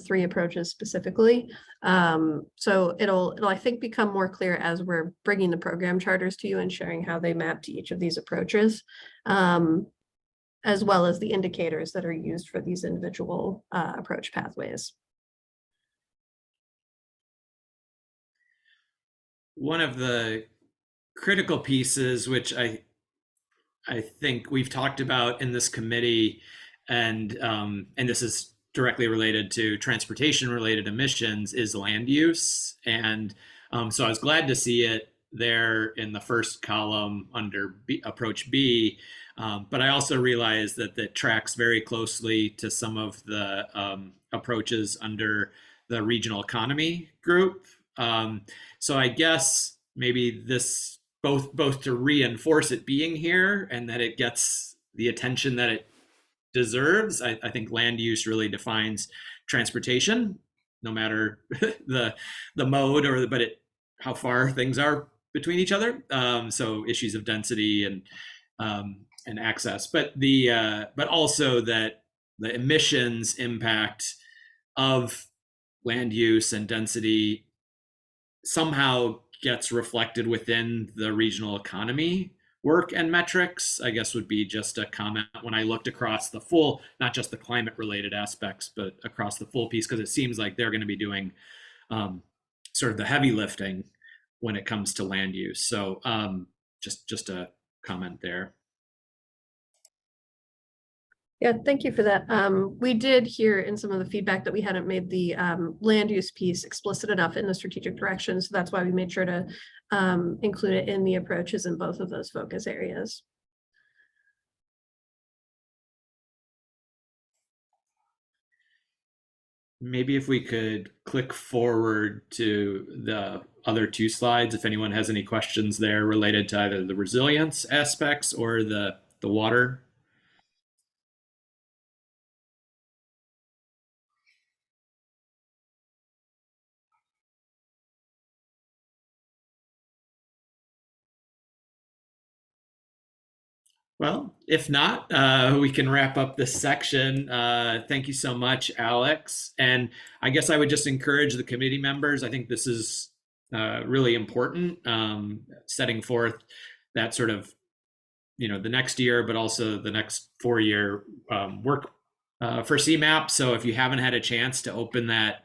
3 approaches specifically. So it'll I think become more clear as we're bringing the program charters to you and sharing how they map to each of these approaches, as well as the indicators that are used for these individual approach pathways. One of the critical pieces, which I think we've talked about in this committee, and this is directly related to transportation-related emissions, is land use. And so I was glad to see it there in the first column under approach B. But I also realized that that tracks very closely to some of the approaches under the regional economy group. So I guess maybe this both to reinforce it being here and that it gets the attention that it deserves. I think land use really defines transportation, no matter the mode but how far things are between each other. So issues of density and access, but also that the emissions impact of land use and density somehow gets reflected within the regional economy work and metrics, I guess would be just a comment when I looked across the full, not just the climate related aspects, but across the full piece, because it seems like they're going to be doing sort of the heavy lifting when it comes to land use. So just a comment there. Yeah, thank you for that. We did hear in some of the feedback that we hadn't made the land use piece explicit enough in the strategic direction. So that's why we made sure to include it in the approaches in both of those focus areas. Maybe if we could click forward to the other 2 slides, if anyone has any questions there related to either the resilience aspects or the water. Well, if not, we can wrap up this section. Thank you so much, Alex. And I guess I would just encourage the committee members. I think this is really important, setting forth that sort of, the next year, but also the next 4-year work for CMAP. So if you haven't had a chance to open that,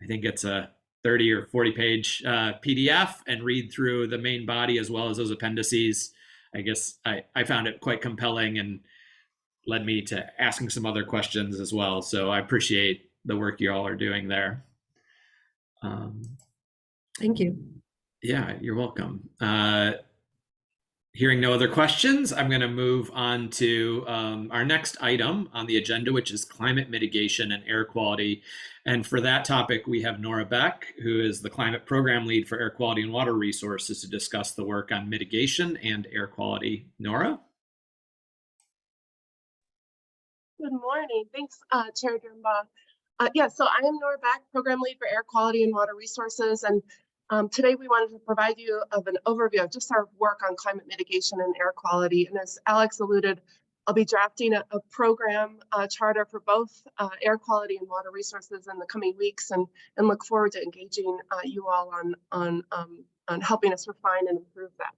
I think it's a 30 or 40 page PDF and read through the main body as well as those appendices. I guess I found it quite compelling and led me to asking some other questions as well. So I appreciate the work you all are doing there. Thank you. Yeah, you're welcome. Hearing no other questions, I'm going to move on to our next item on the agenda, which is climate mitigation and air quality. And for that topic, we have Nora Beck, who is the climate program lead for air quality and water resources, to discuss the work on mitigation and air quality. Nora? Good morning. Thanks, Chair Durnbaugh. Yeah, so I am Nora Beck, program lead for air quality and water resources. And today we wanted to provide you of an overview of just our work on climate mitigation and air quality. And as Alex alluded, I'll be drafting a program charter for both air quality and water resources in the coming weeks, and look forward to engaging you all on helping us refine and improve that.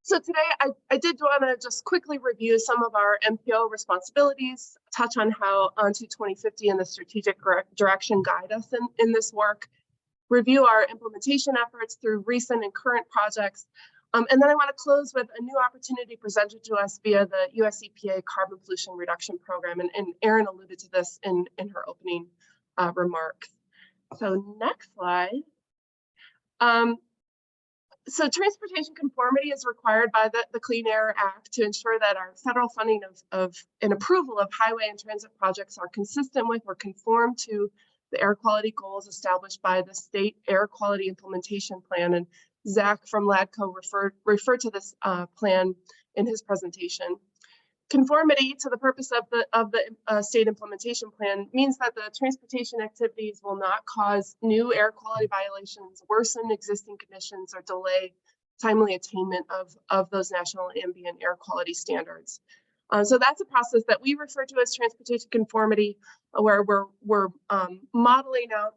So today I did want to just quickly review some of our MPO responsibilities, touch on how ONTO 2050 and the strategic direction guide us in this work, review our implementation efforts through recent and current projects. And then I want to close with a new opportunity presented to us via the US EPA Carbon Pollution Reduction Program. And Erin alluded to this in her opening remarks. So next slide. So transportation conformity is required by the Clean Air Act to ensure that our federal funding of and approval of highway and transit projects are consistent with or conform to the air quality goals established by the State Air Quality Implementation Plan. And Zach from LADCO referred to this plan in his presentation. Conformity to the purpose of the state implementation plan means that the transportation activities will not cause new air quality violations, worsen existing conditions, or delay timely attainment of those national ambient air quality standards. So that's a process that we refer to as transportation conformity, where we're modeling out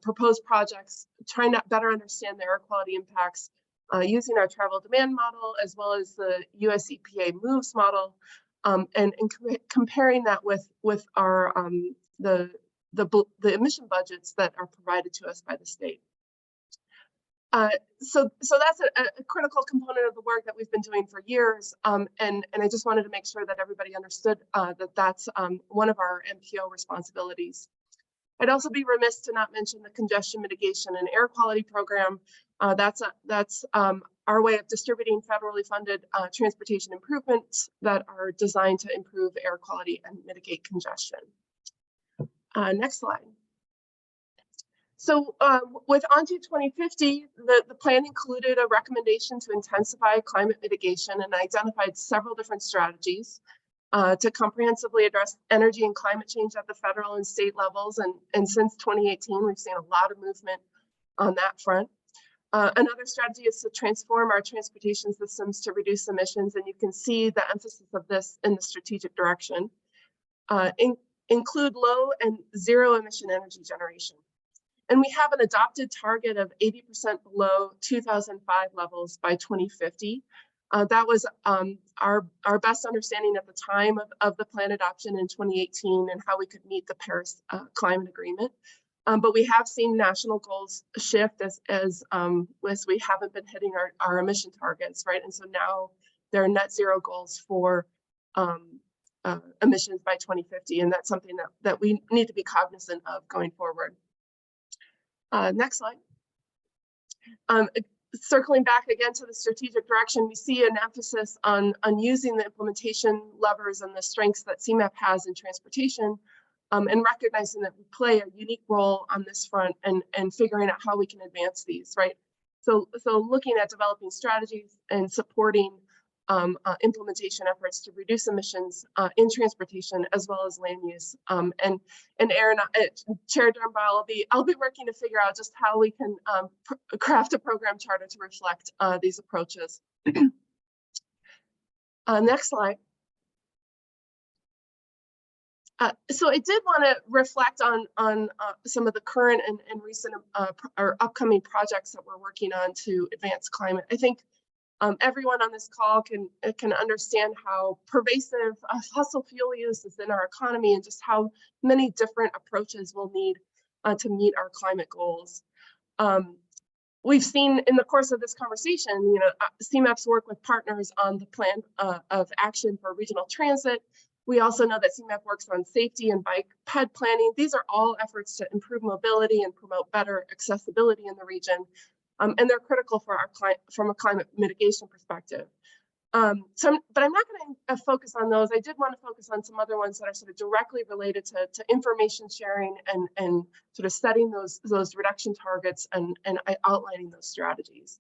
proposed projects, trying to better understand the air quality impacts using our travel demand model, as well as the US EPA MOVES model, and comparing that with our the emission budgets that are provided to us by the state. So that's a critical component of the work that we've been doing for years, and I just wanted to make sure that everybody understood that that's one of our MPO responsibilities. I'd also be remiss to not mention the congestion mitigation and air quality program. That's our way of distributing federally funded transportation improvements that are designed to improve air quality and mitigate congestion. Next slide. So with ONTO 2050, the plan included a recommendation to intensify climate mitigation and identified several different strategies to comprehensively address energy and climate change at the federal and state levels. And since 2018, we've seen a lot of movement on that front. Another strategy is to transform our transportation systems to reduce emissions, and you can see the emphasis of this in the strategic direction. Include low and zero emission energy generation. And we have an adopted target of 80% below 2005 levels by 2050. That was our best understanding at the time of the plan adoption in 2018 and how we could meet the Paris Climate Agreement. But we have seen national goals shift as we haven't been hitting our emission targets, right? And so now there are net zero goals for emissions by 2050, and that's something that we need to be cognizant of going forward. Next slide. Circling back again to the strategic direction, we see an emphasis on using the implementation levers and the strengths that CMAP has in transportation, and recognizing that we play a unique role on this front and figuring out how we can advance these, right? So looking at developing strategies and supporting implementation efforts to reduce emissions in transportation as well as land use. And Aaron, Chair Durnbaugh, I'll be working to figure out just how we can craft a program charter to reflect these approaches. Next slide. So I did want to reflect on some of the current and recent or upcoming projects that we're working on to advance climate. I think everyone on this call can understand how pervasive fossil fuel use is in our economy and just how many different approaches we'll need to meet our climate goals. We've seen in the course of this conversation, CMAP's work with partners on the plan of action for regional transit. We also know that CMAP works on safety and bike ped planning. These are all efforts to improve mobility and promote better accessibility in the region. And they're critical for our from a climate mitigation perspective. But I'm not going to focus on those. I did want to focus on some other ones that are sort of directly related to information sharing and sort of setting those reduction targets and outlining those strategies.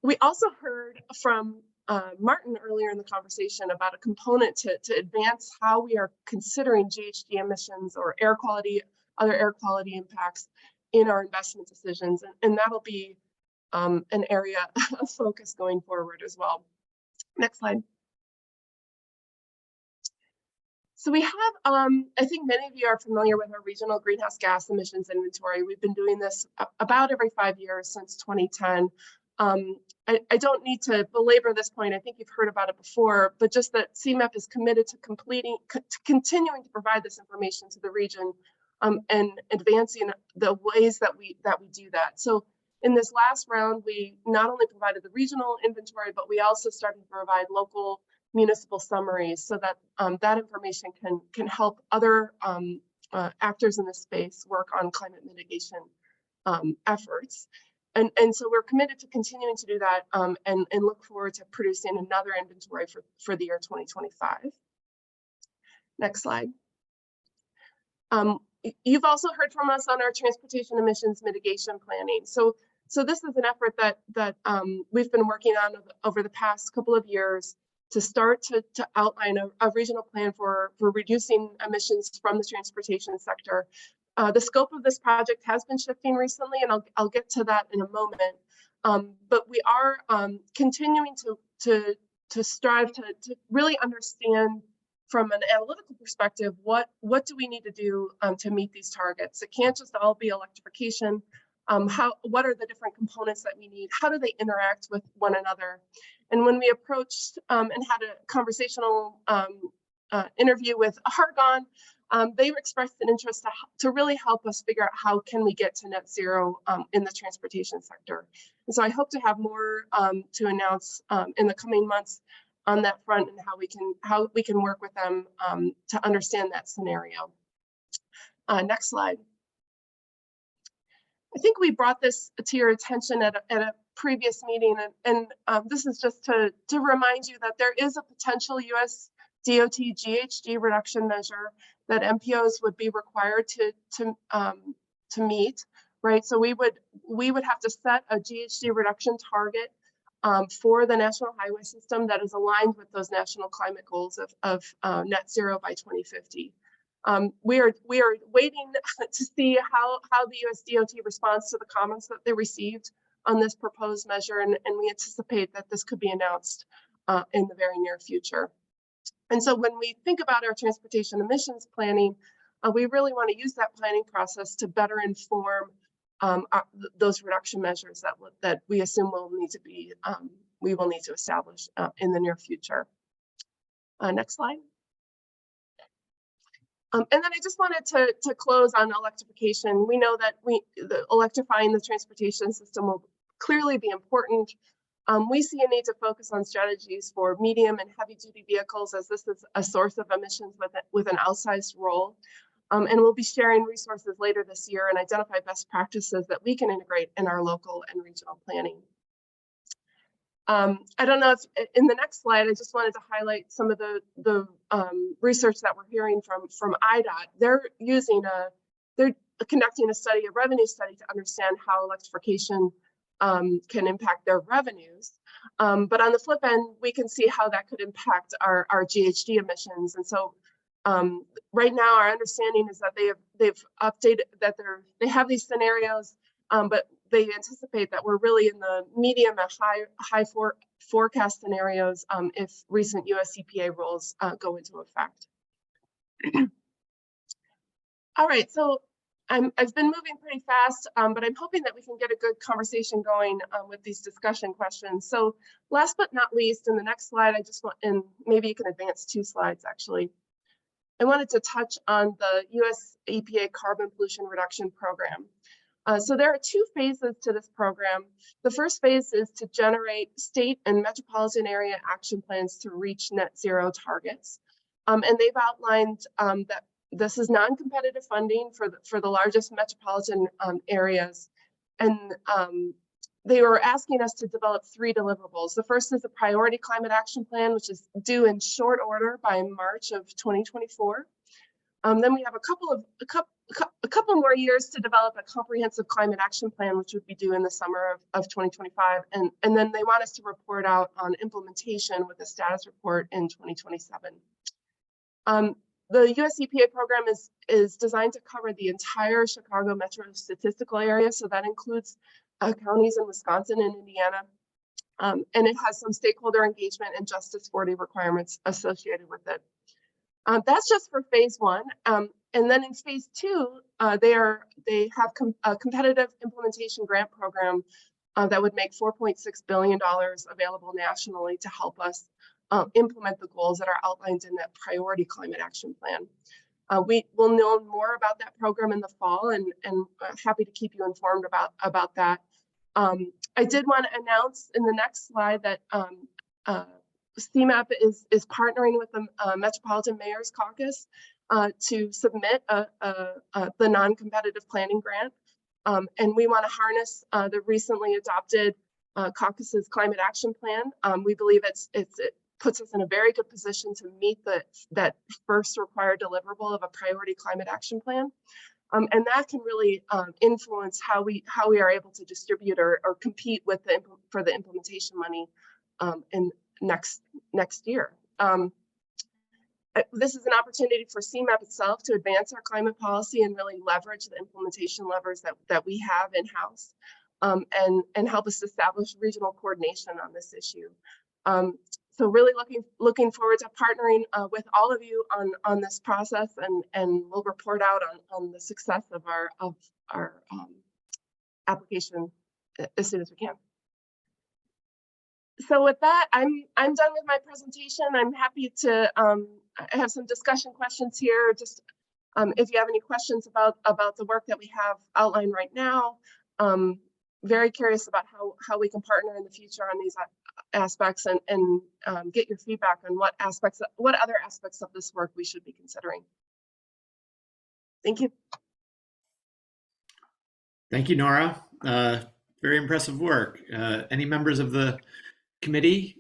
We also heard from Martin earlier in the conversation about a component to advance how we are considering GHG emissions or air quality, other air quality impacts in our investment decisions, and that'll be an area of focus going forward as well. Next slide. So we have, I think many of you are familiar with our regional greenhouse gas emissions inventory. We've been doing this about every 5 years since 2010. I don't need to belabor this point. I think you've heard about it before, but just that CMAP is committed to continuing to provide this information to the region and advancing the ways that we do that. So in this last round, we not only provided the regional inventory, but we also started to provide local municipal summaries so that that information can help other actors in this space work on climate mitigation efforts. And so we're committed to continuing to do that and look forward to producing another inventory for the year 2025. Next slide. You've also heard from us on our transportation emissions mitigation planning. So So this is an effort that we've been working on over the past couple of years to start to outline a regional plan for reducing emissions from the transportation sector. The scope of this project has been shifting recently, and I'll get to that in a moment. But we are continuing to strive to really understand from an analytical perspective, what do we need to do to meet these targets? It can't just all be electrification. What are the different components that we need? How do they interact with one another? And when we approached and had a conversational interview with Argonne, they expressed an interest to really help us figure out how can we get to net zero in the transportation sector. And so I hope to have more to announce in the coming months on that front, and how we can work with them to understand that scenario. Next slide. I think we brought this to your attention at a previous meeting, and this is just to remind you that there is a potential US DOT GHG reduction measure that MPOs would be required to meet, right? So we would have to set a GHG reduction target for the national highway system that is aligned with those national climate goals of net zero by 2050. We are waiting to see how the US DOT responds to the comments that they received on this proposed measure, and we anticipate that this could be announced in the very near future. And so when we think about our transportation emissions planning, we really want to use that planning process to better inform those reduction measures that we assume will need to be we will need to establish in the near future. Next slide. And then I just wanted to close on electrification. We know that electrifying the transportation system will clearly be important. We see a need to focus on strategies for medium and heavy duty vehicles, as this is a source of emissions with an outsized role. And we'll be sharing resources later this year and identify best practices that we can integrate in our local and regional planning. I don't know if in the next slide, I just wanted to highlight some of the research that we're hearing from IDOT. They're conducting a revenue study to understand how electrification can impact their revenues. But on the flip end, we can see how that could impact our GHG emissions. And so right now, our understanding is that they've updated that they have these scenarios, but they anticipate that we're really in the medium and high forecast scenarios if recent US EPA rules go into effect. All right, so I've been moving pretty fast, but I'm hoping that we can get a good conversation going with these discussion questions. So last but not least, in the next slide, I just want, and maybe you can advance 2 slides actually. I wanted to touch on the US EPA Carbon Pollution Reduction Program. So there are 2 phases to this program. The first phase is to generate state and metropolitan area action plans to reach net zero targets. And they've outlined that this is non-competitive funding for the largest metropolitan areas. And they were asking us to develop 3 deliverables. The first is the Priority Climate Action Plan, which is due in short order by March of 2024. Then we have a couple more years to develop a comprehensive climate action plan, which would be due in the summer of 2025. And then they want us to report out on implementation with a status report in 2027. The US EPA program is designed to cover the entire Chicago metro statistical area. So that includes counties in Wisconsin and Indiana. And it has some stakeholder engagement and Justice 40 requirements associated with it. That's just for phase 1. And then in phase 2, they have a competitive implementation grant program that would make $4.6 billion available nationally to help us implement the goals that are outlined in that Priority Climate Action Plan. We will know more about that program in the fall, and happy to keep you informed about that. I did want to announce in the next slide that CMAP is partnering with the Metropolitan Mayor's Caucus to submit the non-competitive planning grant. And we want to harness the recently adopted caucus's climate action plan. We believe it puts us in a very good position to meet that first required deliverable of a priority climate action plan. And that can really influence how we are able to distribute or compete with for the implementation money in next year. This is an opportunity for CMAP itself to advance our climate policy and really leverage the implementation levers that we have in-house, and help us establish regional coordination on this issue. So really looking forward to partnering with all of you on this process, and we'll report out on the success of our application as soon as we can. So with that, I'm done with my presentation. I'm happy to I have some discussion questions here. Just if you have any questions about the work that we have outlined right now. Very curious about how we can partner in the future on these aspects, and get your feedback on what other aspects of this work we should be considering. Thank you. Thank you, Nora. Very impressive work. Any members of the committee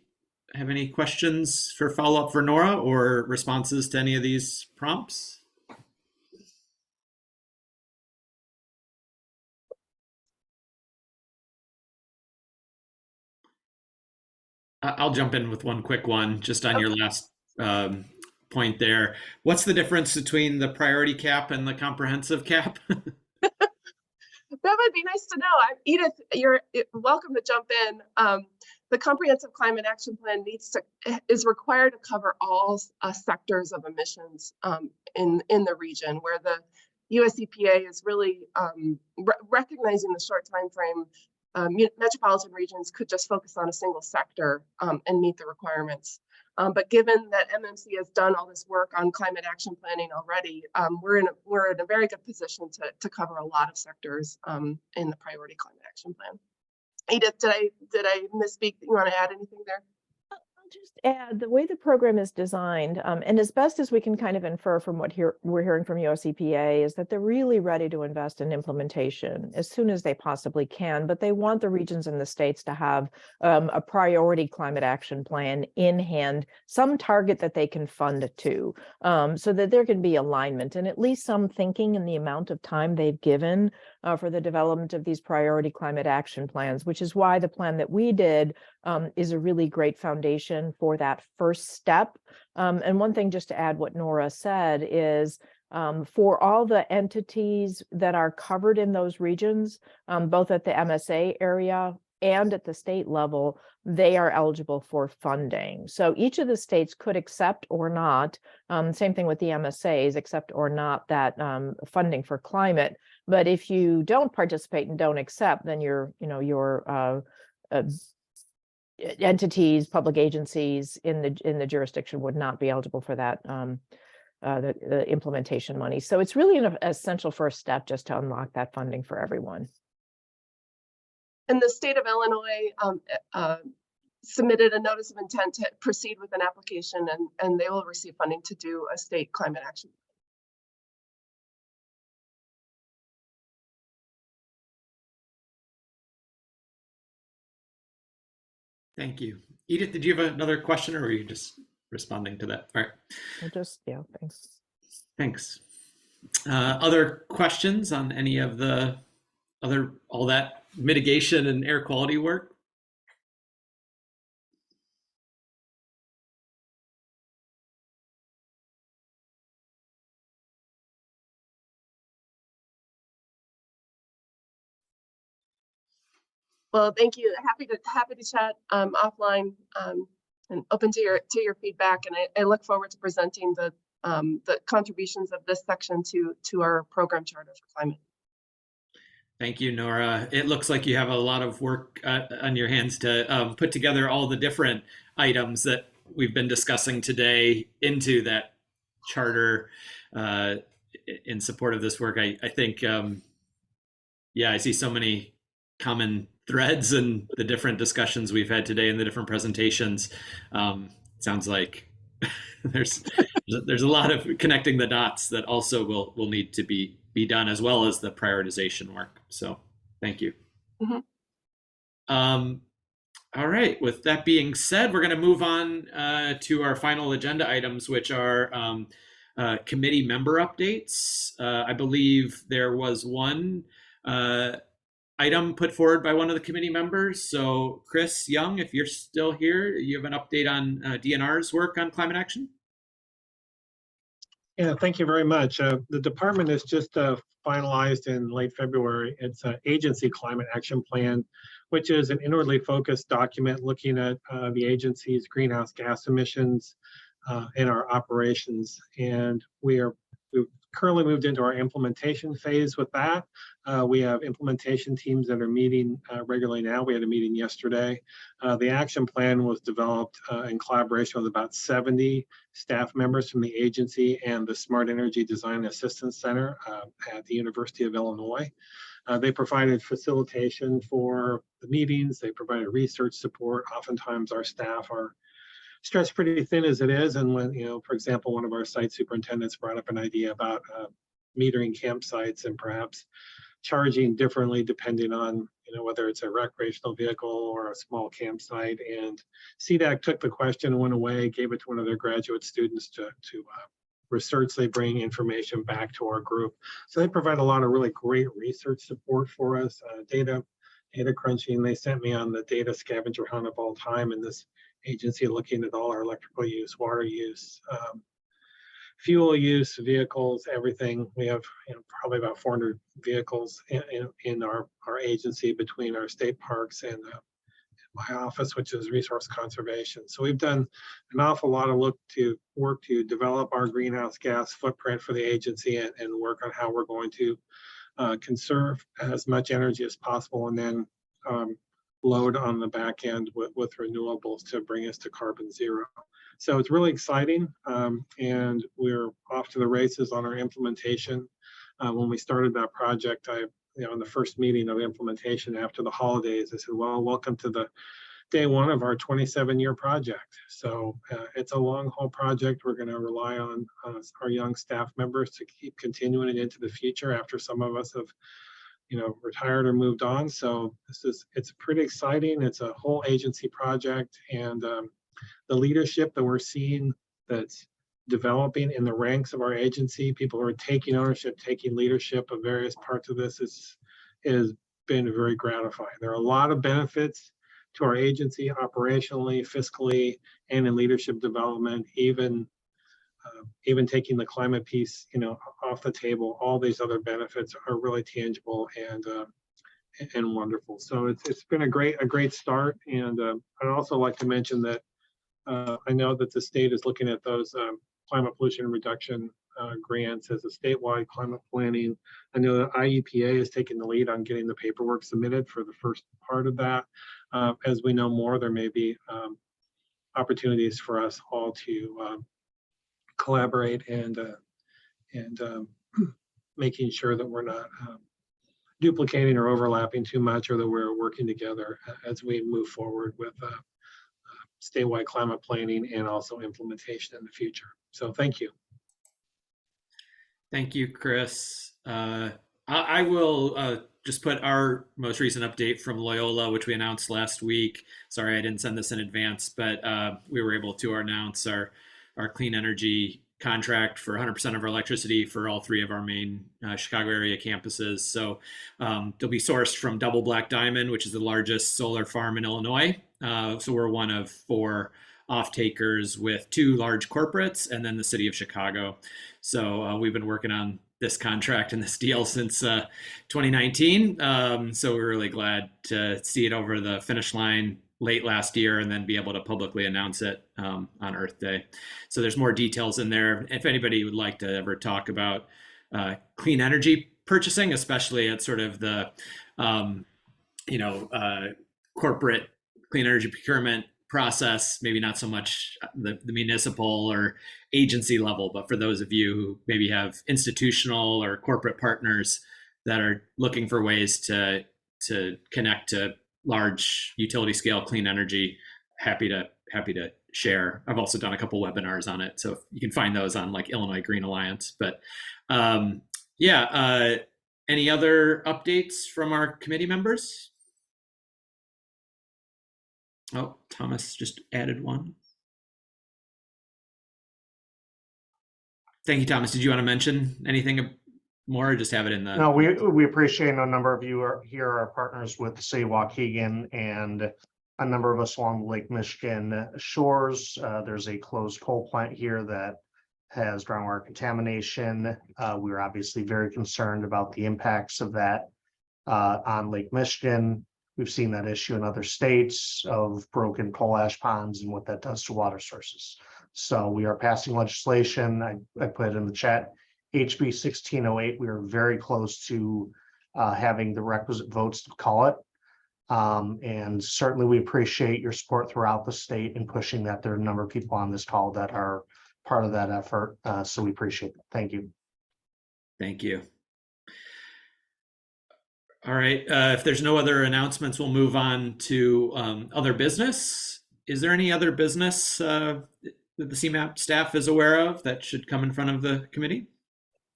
have any questions for follow-up for Nora or responses to any of these prompts? I'll jump in with one quick one just on your last point there. What's the difference between the priority cap and the comprehensive cap? That would be nice to know. Edith, you're welcome to jump in. The Comprehensive Climate Action Plan is required to cover all sectors of emissions in the region, where the US EPA is really recognizing the short time frame. Metropolitan regions could just focus on a single sector and meet the requirements. But given that MMC has done all this work on climate action planning already, we're in a very good position to cover a lot of sectors in the priority climate action plan. Edith, did I misspeak? You want to add anything there? I'll just add, the way the program is designed, and as best as we can kind of infer from what we're hearing from US EPA, is that they're really ready to invest in implementation as soon as they possibly can, but they want the regions and the states to have a priority climate action plan in hand, some target that they can fund to, so that there can be alignment and at least some thinking in the amount of time they've given for the development of these priority climate action plans, which is why the plan that we did is a really great foundation for that first step. And one thing, just to add what Nora said, is for all the entities that are covered in those regions, both at the MSA area and at the state level, they are eligible for funding. So each of the states could accept or not, same thing with the MSAs, accept or not that funding for climate. But if you don't participate and don't accept, then your entities, public agencies in the jurisdiction would not be eligible for that the implementation money. So it's really an essential first step just to unlock that funding for everyone. And the state of Illinois submitted a notice of intent to proceed with an application, and they will receive funding to do a state climate action. Thank you. Edith, did you have another question, or were you just responding to that? All right. Yeah, thanks. Thanks. Other questions on any of the all that mitigation and air quality work? Well, thank you. Happy to chat offline, and open to your feedback. And I look forward to presenting the contributions of this section to our program charter for climate. Thank you, Nora. It looks like you have a lot of work on your hands to put together all the different items that we've been discussing today into that charter in support of this work. I think, yeah, I see so many common threads in the different discussions we've had today and the different presentations. Sounds like there's a lot of connecting the dots that also will need to be done, as well as the prioritization work. So thank you. Mm-hmm. All right, with that being said, we're going to move on to our final agenda items, which are committee member updates. I believe there was one item put forward by one of the committee members. So Chris Young, if you're still here, you have an update on DNR's work on climate action? Yeah, thank you very much. The department has just finalized in late February its agency climate action plan, which is an inwardly focused document looking at the agency's greenhouse gas emissions in our operations. And we've currently moved into our implementation phase with that. We have implementation teams that are meeting regularly now. We had a meeting yesterday. The action plan was developed in collaboration with about 70 staff members from the agency and the Smart Energy Design Assistance Center at the University of Illinois. They provided facilitation for the meetings. They provided research support. Oftentimes our staff are stretched pretty thin as it is. And when, for example, one of our site superintendents brought up an idea about metering campsites and perhaps charging differently depending on, whether it's a recreational vehicle or a small campsite. And CDAC took the question and went away, gave it to one of their graduate students to research. They bring information back to our group. So they provide a lot of really great research support for us, data crunching. They sent me on the data scavenger hunt of all time in this agency, looking at all our electrical use, water use, fuel use, vehicles, everything. We have probably about 400 vehicles in our agency between our state parks and my office, which is resource conservation. So we've done an awful lot of work to develop our greenhouse gas footprint for the agency and work on how we're going to conserve as much energy as possible, and then load on the back end with renewables to bring us to carbon zero. So it's really exciting, and we're off to the races on our implementation. When we started that project, in the first meeting of implementation after the holidays, I said, well, welcome to the day one of our 27-year project. So it's a long haul project. We're going to rely on our young staff members to keep continuing it into the future after some of us have retired or moved on. So it's pretty exciting. It's a whole agency project, and the leadership that we're seeing that's developing in the ranks of our agency, people who are taking ownership, taking leadership of various parts of this has been very gratifying. There are a lot of benefits to our agency operationally, fiscally, and in leadership development, even taking the climate piece, off the table. All these other benefits are really tangible and wonderful. So it's been a great start. And I'd also like to mention that I know that the state is looking at those climate pollution reduction grants as a statewide climate planning. I know that IEPA is taking the lead on getting the paperwork submitted for the first part of that. As we know more, there may be opportunities for us all to collaborate and making sure that we're not duplicating or overlapping too much, or that we're working together as we move forward with statewide climate planning and also implementation in the future. So thank you. Thank you, Chris. I will just put our most recent update from Loyola, which we announced last week. Sorry, I didn't send this in advance, but we were able to announce our clean energy contract for 100% of our electricity for all three of our main Chicago area campuses. So they'll be sourced from Double Black Diamond, which is the largest solar farm in Illinois. So we're one of 4 off-takers with 2 large corporates and then the city of Chicago. So we've been working on this contract and this deal since 2019. So we're really glad to see it over the finish line late last year and then be able to publicly announce it on Earth Day. So there's more details in there. If anybody would like to ever talk about clean energy purchasing, especially at sort of the corporate clean energy procurement process, maybe not so much the municipal or agency level, but for those of you who maybe have institutional or corporate partners that are looking for ways to connect to large utility scale clean energy, happy to share. I've also done a couple webinars on it, so you can find those on like Illinois Green Alliance. But any other updates from our committee members? Oh, Thomas just added one. Thank you, Thomas. Did you want to mention anything more or just have it in the? No, we appreciate a number of you are here are partners with the city of Waukegan and a number of us along the Lake Michigan shores. There's a closed coal plant here that has groundwater contamination. We're obviously very concerned about the impacts of that on Lake Michigan. We've seen that issue in other states of broken coal ash ponds and what that does to water sources. So we are passing legislation. I put it in the chat. HB 1608, we are very close to having the requisite votes to call it. And certainly we appreciate your support throughout the state in pushing that. There are a number of people on this call that are part of that effort. So we appreciate it. Thank you. Thank you. All right, if there's no other announcements, we'll move on to other business. Is there any other business that the CMAP staff is aware of that should come in front of the committee?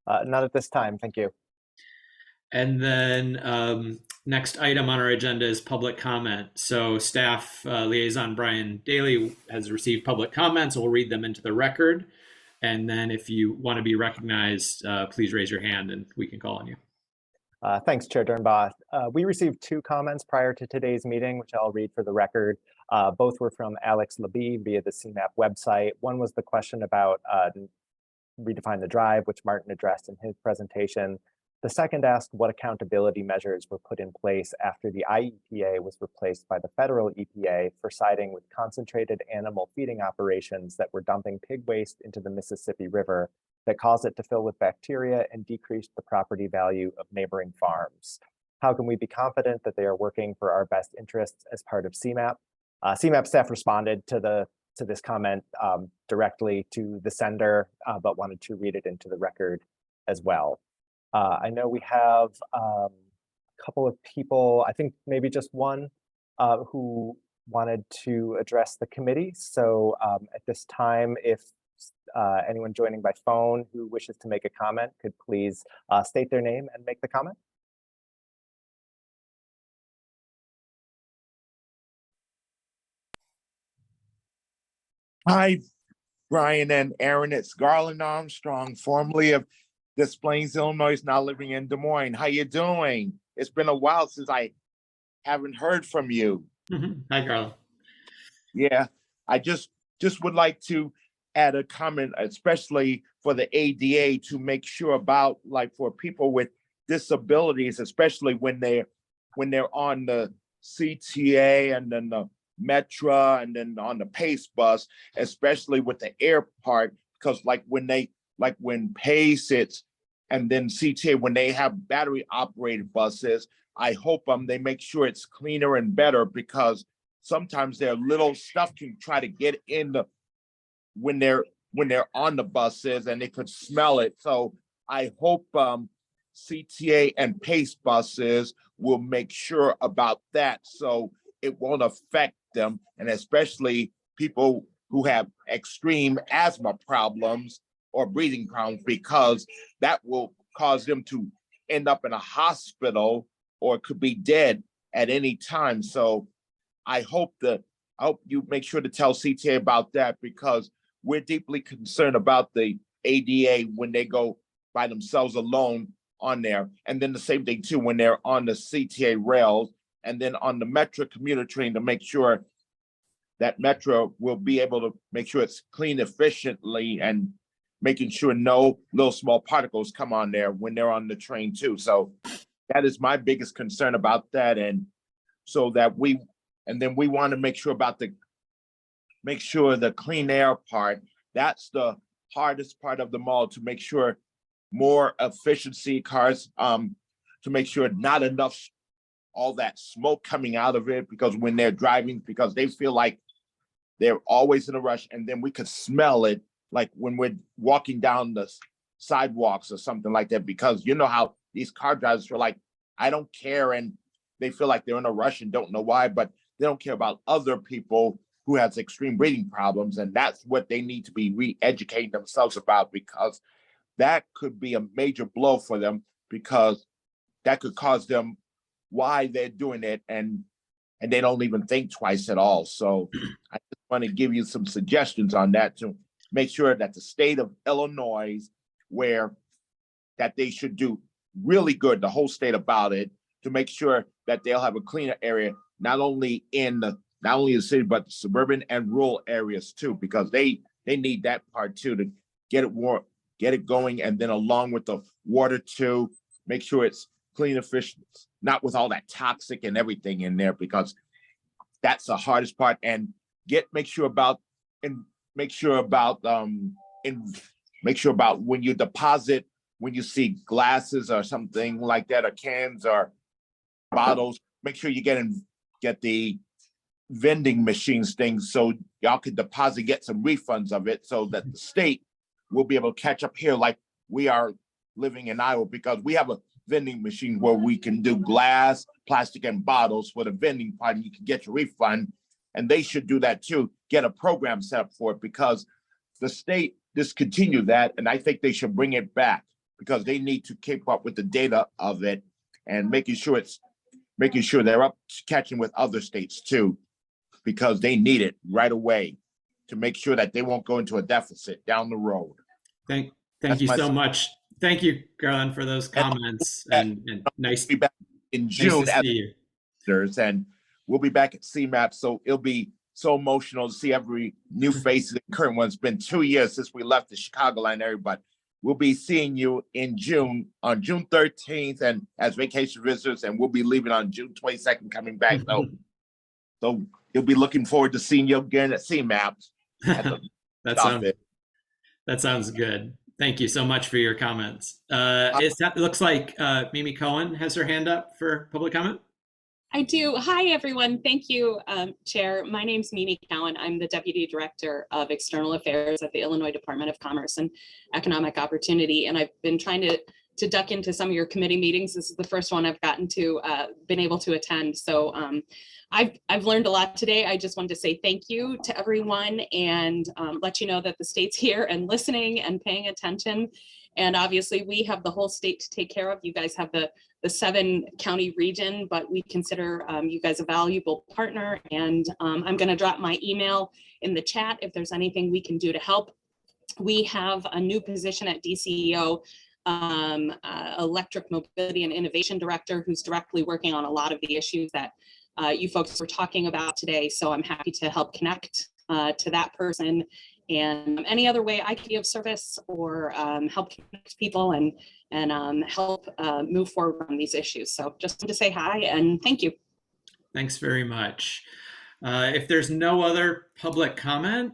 Not at this time, thank you. And then next item on our agenda is public comment. So staff liaison Brian Daly has received public comments. We'll read them into the record. And then if you want to be recognized, please raise your hand and we can call on you. Thanks, Chair Dernbaugh. We received 2 comments prior to today's meeting, which I'll read for the record. Both were from Alex Labib via the CMAP website. One was the question about redefine the drive, which Martin addressed in his presentation. The second asked what accountability measures were put in place after the IEPA was replaced by the federal EPA for siding with concentrated animal feeding operations that were dumping pig waste into the Mississippi River that caused it to fill with bacteria and decreased the property value of neighboring farms. How can we be confident that they are working for our best interests as part of CMAP? CMAP staff responded to this comment directly to the sender, but wanted to read it into the record as well. I know we have a couple of people, I think maybe just one, who wanted to address the committee. So at this time, if anyone joining by phone who wishes to make a comment could please state their name and make the comment. Hi, Brian and Aaron. It's Garland Armstrong, formerly of Des Plaines, Illinois, now living in Des Moines. How you doing? It's been a while since I haven't heard from you. Hi, Garland. Yeah, I just would like to add a comment, especially for the ADA, to make sure about, like, for people with disabilities, especially when they're on the CTA and then the Metra and then on the PACE bus, especially with the air part, because like when PACE hits and then CTA, when they have battery operated buses, I hope they make sure it's cleaner and better, because sometimes their little stuff can try to get in the when they're on the buses and they could smell it. So I hope CTA and PACE buses will make sure about that so it won't affect them, and especially people who have extreme asthma problems or breathing problems, because that will cause them to end up in a hospital or could be dead at any time. So I hope you make sure to tell CTA about that, because we're deeply concerned about the ADA when they go by themselves alone on there. And then the same thing too, when they're on the CTA rails and then on the Metra commuter train, to make sure that Metro will be able to make sure it's clean efficiently and making sure no little small particles come on there when they're on the train too. So that is my biggest concern about that. And so that we want to make sure about the clean air part. That's the hardest part of them all, to make sure more efficiency cars, to make sure not enough all that smoke coming out of it, because when they're driving, because they feel like they're always in a rush, and then we could smell it like when we're walking down the sidewalks or something like that, because you know how these car drivers are like, I don't care, and they feel like they're in a rush and don't know why, but they don't care about other people who has extreme breathing problems, and that's what they need to be re-educating themselves about, because that could be a major blow for them, because that could cause them why they're doing it, and they don't even think twice at all. So I just want to give you some suggestions on that to make sure that the state of Illinois where that they should do really good, the whole state about it, to make sure that they'll have a cleaner area, not only in the city, but the suburban and rural areas too, because they need that part too, to get it going, and then along with the water too, make sure it's clean, efficient, not with all that toxic and everything in there, because that's the hardest part. And make sure about when you deposit, when you see glasses or something like that, or cans or bottles, make sure you get the vending machines things, so y'all can deposit, get some refunds of it, so that the state will be able to catch up here like we are living in Iowa, because we have a vending machine where we can do glass, plastic, and bottles for the vending part, and you can get your refund. And they should do that too, get a program set up for it, because the state discontinued that, and I think they should bring it back, because they need to keep up with the data of it and making sure they're up catching with other states too, because they need it right away to make sure that they won't go into a deficit down the road. Thank That's you my so s- much. Thank you, Garland, for those comments, and nice Be back in nice June to as see you. visitors, and we'll be back at CMAP. So it'll be so emotional to see every new face and current one. It's been 2 years since we left the Chicagoland area, but we'll be seeing you in June, on June 13th, and as vacation visitors, and we'll be leaving on June 22nd, coming back. So you'll be looking forward to seeing you again at CMAP. That sounds good. Thank you so much for your comments. It looks like Mimi Cohen has her hand up for public comment. I do. Hi, everyone. Thank you, Chair. My name's Mimi Cowan. I'm the Deputy Director of External Affairs at the Illinois Department of Commerce and Economic Opportunity. And I've been trying to duck into some of your committee meetings. This is the first one I've been able to attend. So I've learned a lot today. I just wanted to say thank you to everyone, and let you know that the state's here and listening and paying attention. And obviously we have the whole state to take care of. You guys have the 7-county region, but we consider you guys a valuable partner. And I'm going to drop my email in the chat if there's anything we can do to help. We have a new position at DCEO, Electric Mobility and Innovation Director, who's directly working on a lot of the issues that you folks were talking about today. So I'm happy to help connect to that person, and any other way I can be of service or help connect people and help move forward on these issues. So just to say hi and thank you. Thanks very much. If there's no other public comment,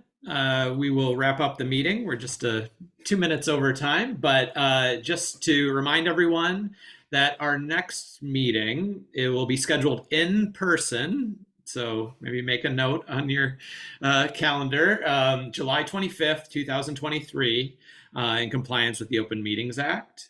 we will wrap up the meeting. We're just 2 minutes over time, but just to remind everyone that our next meeting, it will be scheduled in person. So maybe make a note on your calendar, July 25th, 2023, in compliance with the Open Meetings Act.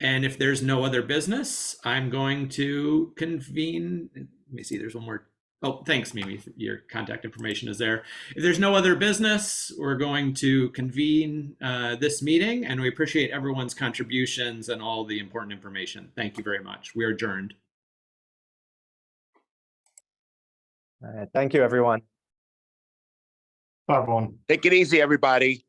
And if there's no other business, I'm going to convene. Let me see, there's one more. Oh, thanks, Mimi. Your contact information is there. If there's no other business, we're going to convene this meeting, and we appreciate everyone's contributions and all the important information. Thank you very much. We are adjourned. All right, thank you, everyone. Bye, everyone. Take it easy, everybody.